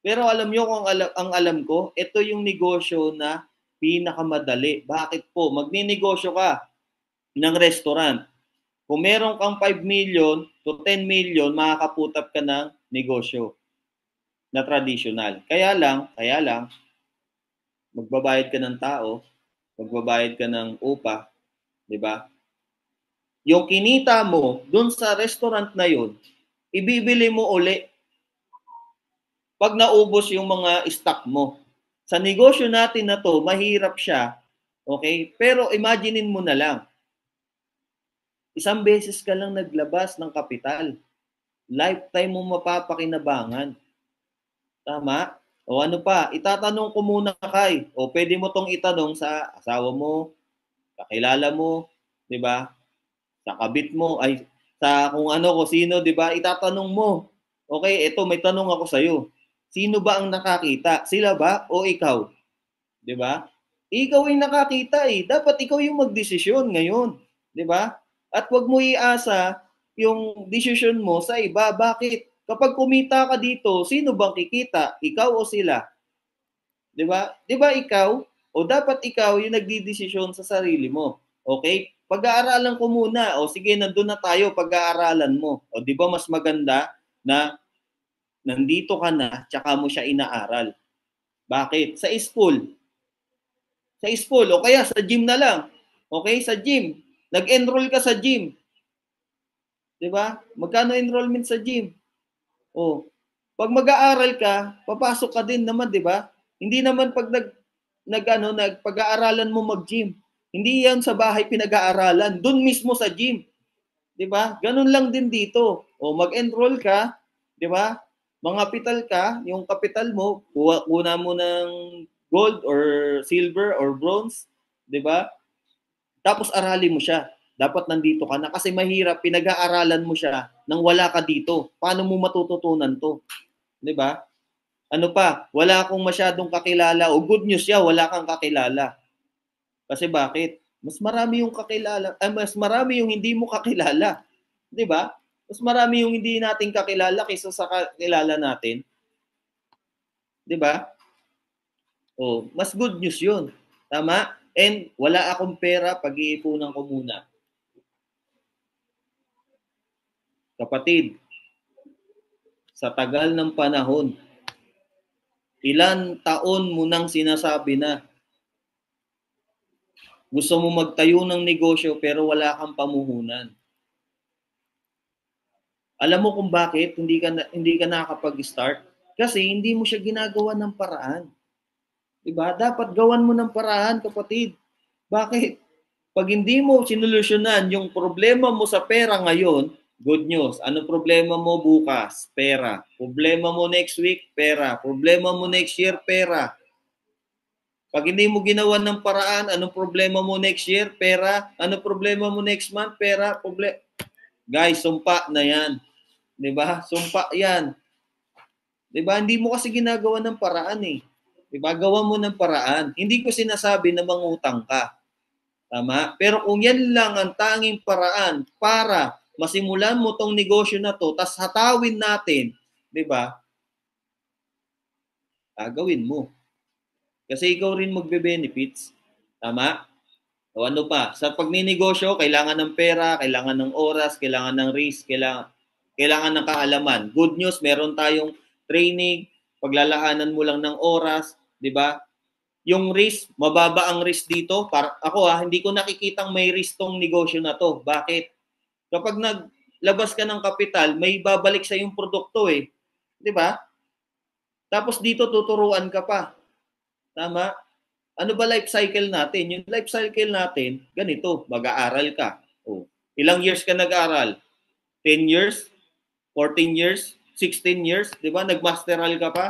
Pero alam nyo kung ang alam ko, ito yung negosyo na pinakamadali. Bakit po? Magninegosyo ka ng restaurant. Kung meron kang 5 million to 10 million, makakaputap ka ng negosyo na traditional. Kaya lang, magbabayad ka ng tao, magbabayad ka ng upa, 'di ba? Yung kinita mo dun sa restaurant na yun, ibibili mo uli pag naubos yung mga stock mo. Sa negosyo natin na to, mahirap siya. Okay? Pero imaginein mo na lang. Isang beses ka lang naglabas ng kapital. Lifetime mo mapapakinabangan. Tama? O ano pa? Itatanong ko muna kay. O pwede mo tong itanong sa asawa mo, kakilala mo, 'di ba? Sa kabit mo, ay sa kung ano ko sino, 'di ba? Itatanong mo. Okay, ito may tanong ako sa iyo. Sino ba ang nakakita? Sila ba o ikaw? 'Di ba? Ikaw yung nakakita eh. Dapat ikaw yung magdesisyon ngayon, 'di ba? At 'wag mo iasa yung desisyon mo sa iba. Bakit? Kapag kumita ka dito, sino bang kikita? Ikaw o sila? 'Di ba? 'Di ba ikaw? O dapat ikaw yung nagdidesisyon sa sarili mo. Okay? Pag-aaralan ko muna. O sige, nandun na tayo, pag-aaralan mo. O 'di ba mas maganda na nandito ka na, tsaka mo siya inaaral. Bakit? Sa school. Sa school o kaya sa gym na lang. Okay? Sa gym. Nag-enroll ka sa gym. 'Di ba? Magkano enrollment sa gym? O, pag mag-aaral ka, papasok ka din naman, 'di ba? Hindi naman pag nagpag-aaralan mo mag-gym. Hindi 'yan sa bahay pinag-aaralan, doon mismo sa gym. 'Di ba? Ganun lang din dito. O mag-enroll ka, 'di ba? Mangapital ka, yung kapital mo, kuha mo ng gold or silver or bronze, 'di ba? Tapos aralin mo siya. Dapat nandito ka na kasi mahirap pinag-aaralan mo siya nang wala ka dito. Paano mo matututunan 'to? 'Di ba? Ano pa? Wala akong masyadong kakilala o good news siya, wala kang kakilala. Kasi bakit? Mas marami yung kakilala, mas marami yung hindi mo kakilala. 'Di ba? Mas marami yung hindi natin kakilala kaysa sa kakilala natin. 'Di ba? Oh, mas good news 'yun. Tama? And wala akong pera, pag-iipunan ko muna. Kapatid, sa tagal ng panahon, ilan taon mo nang sinasabi na gusto mo magtayo ng negosyo pero wala kang pamuhunan. Alam mo kung bakit hindi ka nakakapag-start? Kasi hindi mo siya ginagawa ng paraan. 'Di ba? Dapat gawan mo ng paraan, kapatid. Bakit? Pag hindi mo sinolusyonan yung problema mo sa pera ngayon, good news. Ano problema mo bukas? Pera. Problema mo next week? Pera. Problema mo next year? Pera. Pag hindi mo ginawa ng paraan, anong problema mo next year? Pera. Ano problema mo next month? Pera. Guys, sumpa na yan. 'Di ba? Sumpa yan. 'Di ba? Hindi mo kasi ginagawa ng paraan eh. 'Di ba? Gawa mo ng paraan. Hindi ko sinasabi na mangutang ka. Tama? Pero kung yan lang ang tanging paraan para masimulan mo tong negosyo na to, tas hatawin natin, 'di ba? Gawin mo. Kasi ikaw rin magbe-benefits. Tama? O ano pa? Sa pagninegosyo, kailangan ng pera, kailangan ng oras, kailangan ng risk, kailangan ng kaalaman. Good news, meron tayong training, paglalaanan mo lang ng oras, 'di ba? Yung risk, mababa ang risk dito. Para ako hindi ko nakikitang may risk tong negosyo na to. Bakit? Kapag naglabas ka ng kapital, may babalik sa yung produkto eh. 'Di ba? Tapos dito tuturuan ka pa. Tama? Ano ba life cycle natin? Yung life cycle natin, ganito, mag-aaral ka. Oh. Ilang years ka nag-aaral? 10 years? 14 years? 16 years? 'Di ba? Nag-masteral ka pa?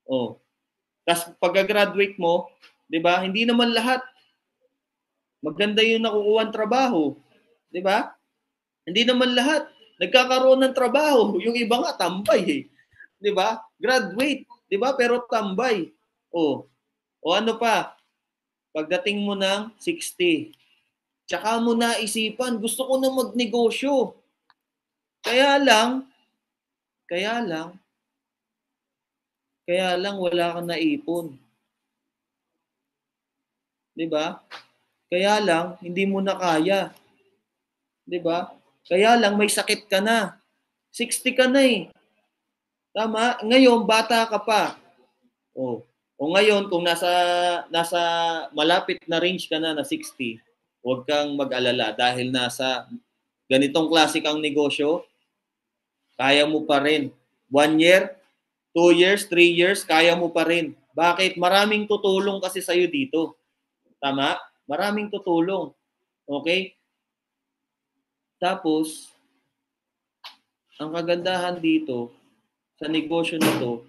Oh. Tapos pagka-graduate mo, 'di ba? Hindi naman lahat maganda yung nakukuha ng trabaho, 'di ba? Hindi naman lahat nagkakaroon ng trabaho. Yung iba nga tambay eh. 'Di ba? Graduate, 'di ba? Pero tambay. O ano pa? Pagdating mo ng 60, tsaka mo na isipan, gusto ko na magnegosyo. Kaya lang wala kang naipon. 'Di ba? Kaya lang hindi mo na kaya. 'Di ba? Kaya lang may sakit ka na. 60 ka na eh. Tama? Ngayon bata ka pa. O ngayon kung nasa malapit na range ka na 60, huwag kang mag-alala dahil nasa ganitong klase kang negosyo, kaya mo pa rin. 1 year, 2 years, 3 years, kaya mo pa rin. Bakit? Maraming tutulong kasi sa'yo dito. Tama? Maraming tutulong. Okay? Tapos, ang kagandahan dito, sa negosyo na to,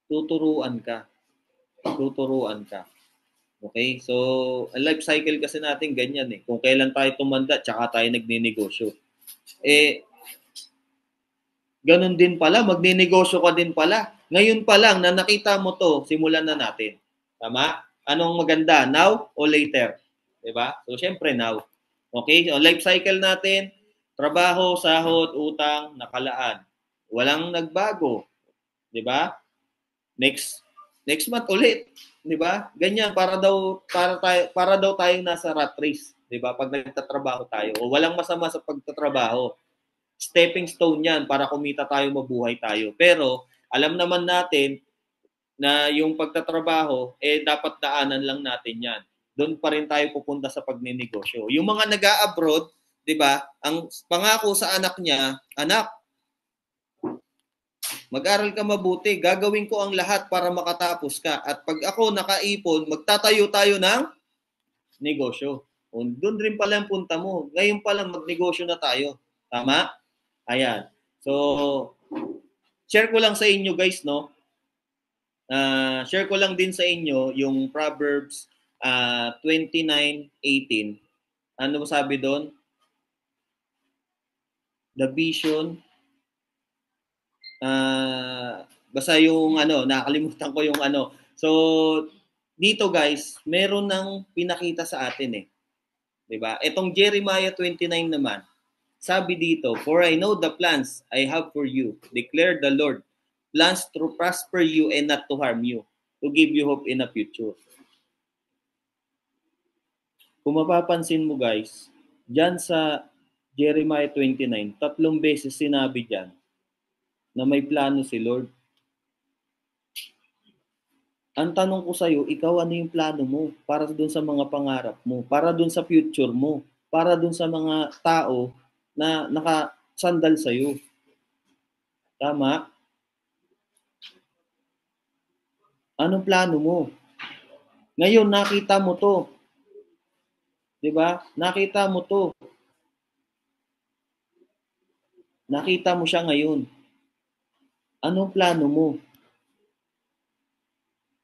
tuturuan ka. Tuturuan ka. Okay? So, ang life cycle kasi natin ganyan eh. Kung kailan tayo tumanda, tsaka tayo nagninegosyo. Ganun din pala, magninegosyo ka din pala. Ngayon pa lang na nakita mo to, simulan na natin. Tama? Anong maganda? Now o later? Diba? So, syempre now. Okay? So, life cycle natin, trabaho, sahod, utang, nakalaan. Walang nagbago. Diba? Next month ulit. 'Di ba? Ganyan para daw tayong nasa rat race, 'di ba? Pag nagtatrabaho tayo, o walang masama sa pagtatrabaho. Stepping stone 'yan para kumita tayo, mabuhay tayo. Pero alam naman natin na yung pagtatrabaho dapat daanan lang natin 'yan. Doon pa rin tayo pupunta sa pagninegosyo. Yung mga nag-a-abroad, 'di ba? Ang pangako sa anak niya, anak, mag-aral ka mabuti, gagawin ko ang lahat para makatapos ka. At pag ako nakaipon, magtatayo tayo ng negosyo. O, doon rin pala ang punta mo. Ngayon pa lang magnegosyo na tayo. Tama? Ayan. So, share ko lang sa inyo guys, no? Share ko lang din sa inyo yung Proverbs 29:18. Ano sabi doon? The vision, basta yung nakalimutan ko yung ano. So, dito guys, meron nang pinakita sa atin eh. 'Di ba? Etong Jeremiah 29 naman. Sabi dito, "For I know the plans I have for you, declare the Lord, plans to prosper you and not to harm you, to give you hope in a future." Kung mapapansin mo guys, diyan sa Jeremiah 29, 3 beses sinabi diyan na may plano si Lord. Ang tanong ko sa'yo, ikaw ano yung plano mo para dun sa mga pangarap mo, para dun sa future mo, para dun sa mga tao na nakasandal sa'yo. Tama? Anong plano mo? Ngayon, nakita mo to. Diba? Nakita mo to. Nakita mo siya ngayon. Anong plano mo?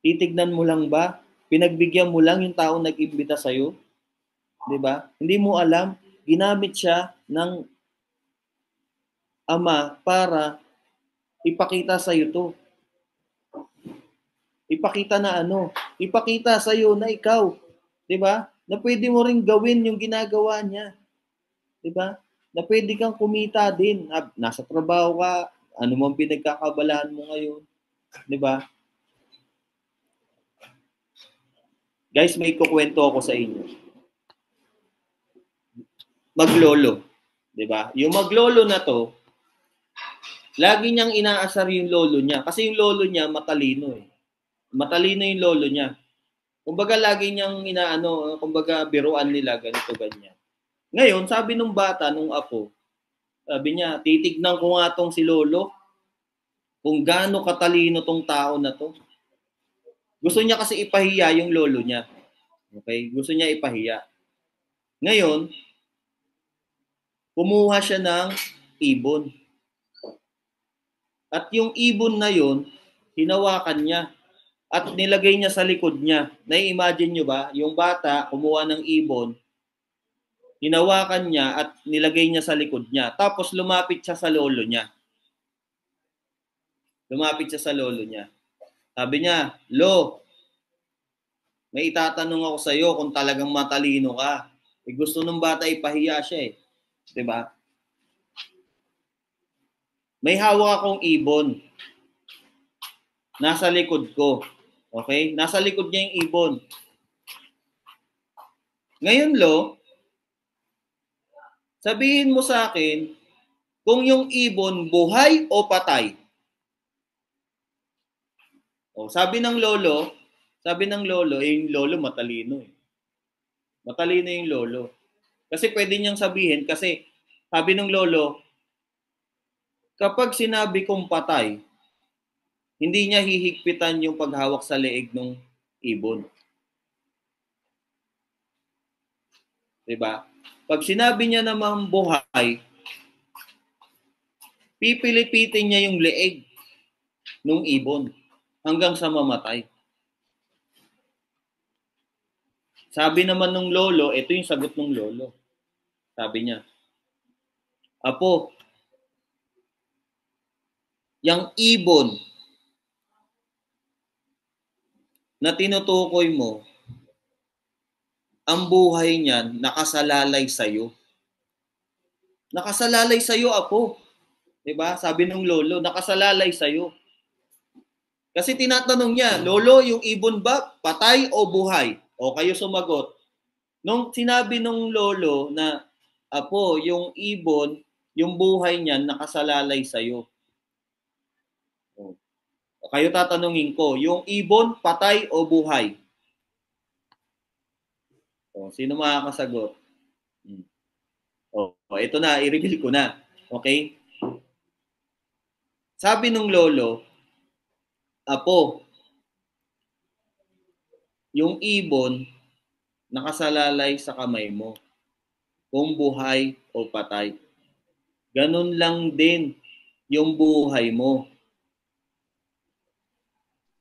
Titignan mo lang ba? Pinagbigyan mo lang yung taong nag-imbita sa'yo? Diba? Hindi mo alam, ginamit siya ng Ama para ipakita sa'yo to. Ipakita na ano? Ipakita sa'yo na ikaw. Diba? Na pwede mo rin gawin yung ginagawa niya. Diba? Na pwede kang kumita din. Nasa trabaho ka, ano mang pinagkakabalahan mo ngayon. Diba? Guys, may kukwento ako sa inyo. Maglolo. Diba? Yung maglolo na to, lagi niyang inaasar yung lolo niya. Kasi yung lolo niya matalino eh. Matalino yung lolo niya. Kumbaga lagi niyang kumbaga biruan nila, ganito, ganyan. Ngayon, sabi nung bata, nung apo, sabi niya, titignan ko nga tong si lolo, kung gaano katalino tong tao na to. Gusto niya kasi ipahiya yung lolo niya. Okay? Gusto niya ipahiya. Ngayon, kumuha siya ng ibon. At yung ibon na yon, hinawakan niya. At nilagay niya sa likod niya. Nai-imagine nyo ba? Yung bata, kumuha ng ibon, hinawakan niya at nilagay niya sa likod niya. Tapos lumapit siya sa lolo niya. Lumapit siya sa lolo niya. Sabi niya, "Lo, may itatanong ako sa iyo kung talagang matalino ka." Gusto ng bata ipahiya siya eh. 'Di ba? May hawak akong ibon. Nasa likod ko. Okay? Nasa likod niya yung ibon. Ngayon, Lo, sabihin mo sa akin kung yung ibon buhay o patay. O, sabi ng lolo, yung lolo matalino eh. Matalino yung lolo. Kasi pwede niyang sabihin, kasi sabi ng lolo, kapag sinabi kong patay, Hindi niya hihigpitan yung paghawak sa leeg ng ibon. Diba? Pag sinabi niya namang buhay, pipilipitin niya yung leeg ng ibon hanggang sa mamatay. Sabi naman ng lolo, ito yung sagot ng lolo. Sabi niya, Apo, yung ibon na tinutukoy mo, ang buhay niyan nakasalalay sa'yo. Nakasalalay sa'yo, Apo. Diba? Sabi ng lolo, nakasalalay sa'yo. Kasi tinatanong niya, Lolo, yung ibon ba patay o buhay? O kayo sumagot. Nung sinabi ng lolo na, Apo, yung ibon, yung buhay niyan nakasalalay sa'yo. O kayo tatanungin ko, yung ibon patay o buhay? O, sino makakasagot? O, ito na, i-reveal ko na. Okay? Sabi ng lolo, Apo, yung ibon nakasalalay sa kamay mo, kung buhay o patay. Ganun lang din yung buhay mo.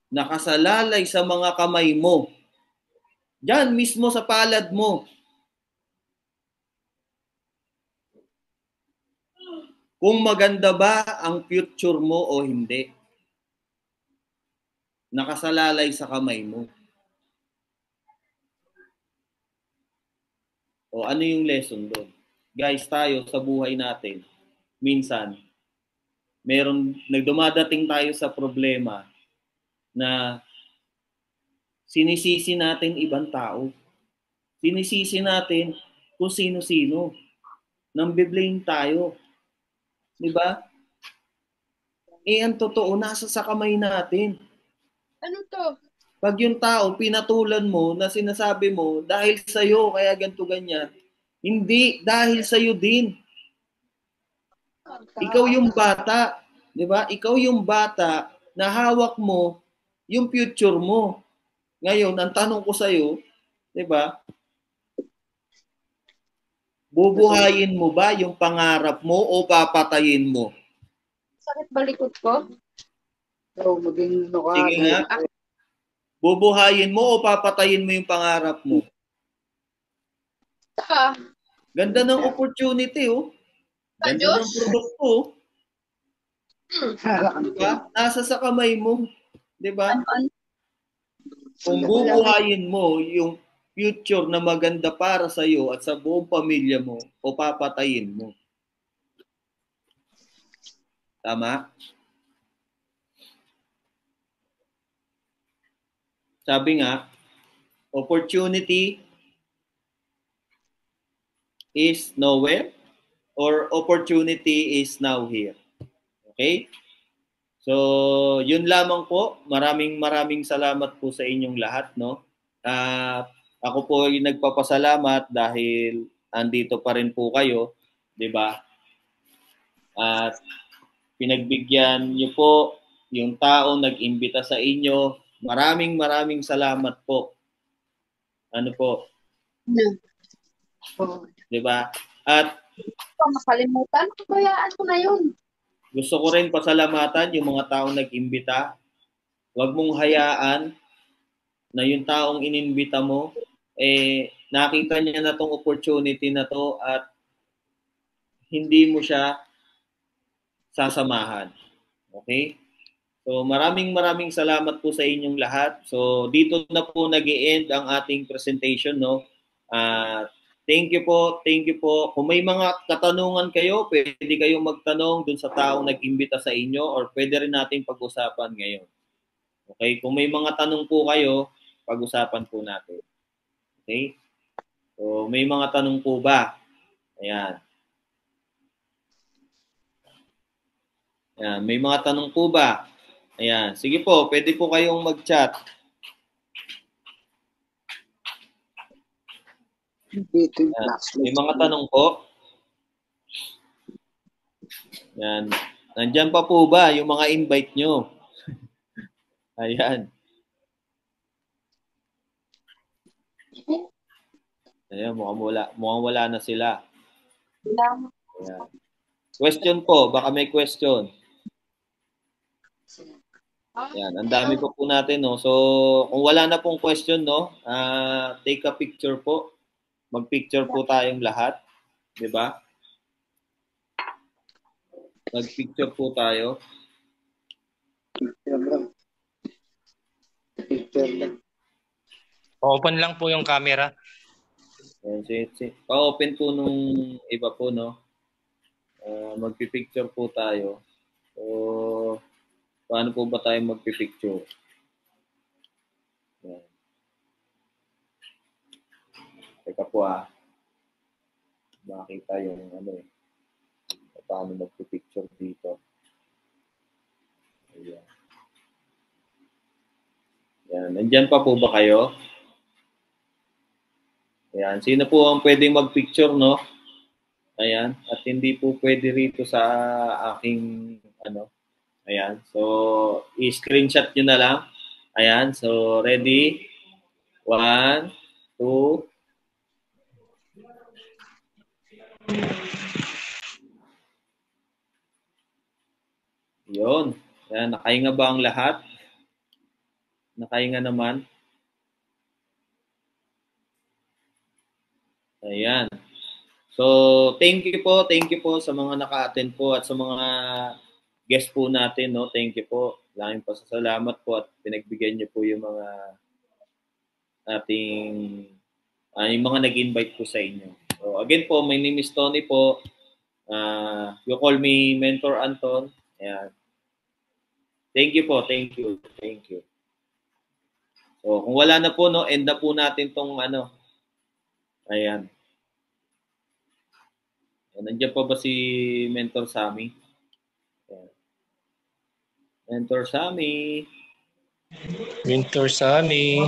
Nakasalalay sa mga kamay mo. Diyan mismo sa palad mo. Kung maganda ba ang future mo o hindi. Nakasalalay sa kamay mo. O ano yung lesson doon? Guys, tayo sa buhay natin, minsan, nagdumadating tayo sa problema na sinisisi natin ibang tao. Sinisisi natin kung sino-sino. Nambiblame tayo. Diba? Ang totoo, nasa sa kamay natin. Ano to? Pag yung tao, pinatulan mo na sinasabi mo, dahil sa'yo, kaya ganito ganyan. Hindi, dahil sa'yo din. Ikaw yung bata. Diba? Ikaw yung bata na hawak mo yung future mo. Ngayon, ang tanong ko sa'yo, diba? Bubuhayin mo ba yung pangarap mo o papatayin mo? Sakit balikot ko? Sige nga. Bubuhayin mo o papatayin mo yung pangarap mo? Saka, Ganda ng opportunity, oh. Ganda ng produkto, oh. Diba? Nasa sa kamay mo. Diba? Kung bubuhayin mo yung future na maganda para sa iyo at sa buong pamilya mo o papatayin mo. Tama? Sabi nga, opportunity is nowhere or opportunity is now here. Okay? So, yun lamang po. Maraming salamat po sa inyong lahat, no? Ako po ay nagpapasalamat dahil andito pa rin po kayo, 'di ba? At pinagbigyan niyo po yung taong nag-imbita sa inyo. Maraming salamat po. Ano po? Oh. 'Di ba? At makalimutan, bayaan ko na yun. Gusto ko rin pasalamatan yung mga taong nag-imbita. Huwag mong hayaan na yung taong inimbita mo, nakita niya na tong opportunity na to at hindi mo siya sasamahan. Okay? So maraming salamat po sa inyong lahat. So dito na po nag-e-end ang ating presentation, no? Thank you po. Kung may mga katanungan kayo, pwede kayong magtanong dun sa taong nag-imbita sa inyo or pwede rin natin pag-usapan ngayon. Okay? Kung may mga tanong po kayo, pag-usapan po natin. Okay? So may mga tanong po ba? Ayan. May mga tanong po ba? Ayan. Sige po, pwede po kayong mag-chat. May mga tanong po. Ayan. Nandyan pa po ba yung mga invite nyo? Ayan. Ayan, mukhang wala na sila. Lang. Ayan. Question po, baka may question. Ayan, ang dami po natin, no? So, kung wala na pong question, no, take a picture po. Mag-picture po tayong lahat. Di ba? Mag-picture po tayo. Open lang po yung camera. Ayan, pa-open po nung iba po, no? Mag-picture po tayo. So, paano po ba tayo mag-picture? Ayan. Teka po makita yung paano mag-picture dito. Ayan. Ayan. Nandyan pa po ba kayo? Ayan. Sino po ang pwedeng mag-picture, no? Ayan. At hindi po pwede rito sa aking, Ayan. So, i-screenshot nyo na lang. Ayan. So, ready? 1, 2. Yun. Ayan. Nakahinga ba ang lahat? Nakahinga naman. Ayan. So, thank you po sa mga naka-attend po at sa mga guest po natin, no? Thank you po. Maraming pasasalamat po at pinagbigyan niyo po yung mga ating yung mga nag-invite po sa inyo. So, again po, my name is Tony po. You call me Mentor Anton. Ayan. Thank you po. Thank you. So, kung wala na po, no, end na po natin tong Ayan. Nandiyan pa ba si Mentor Sammy? Mentor Sammy. Mentor Sammy.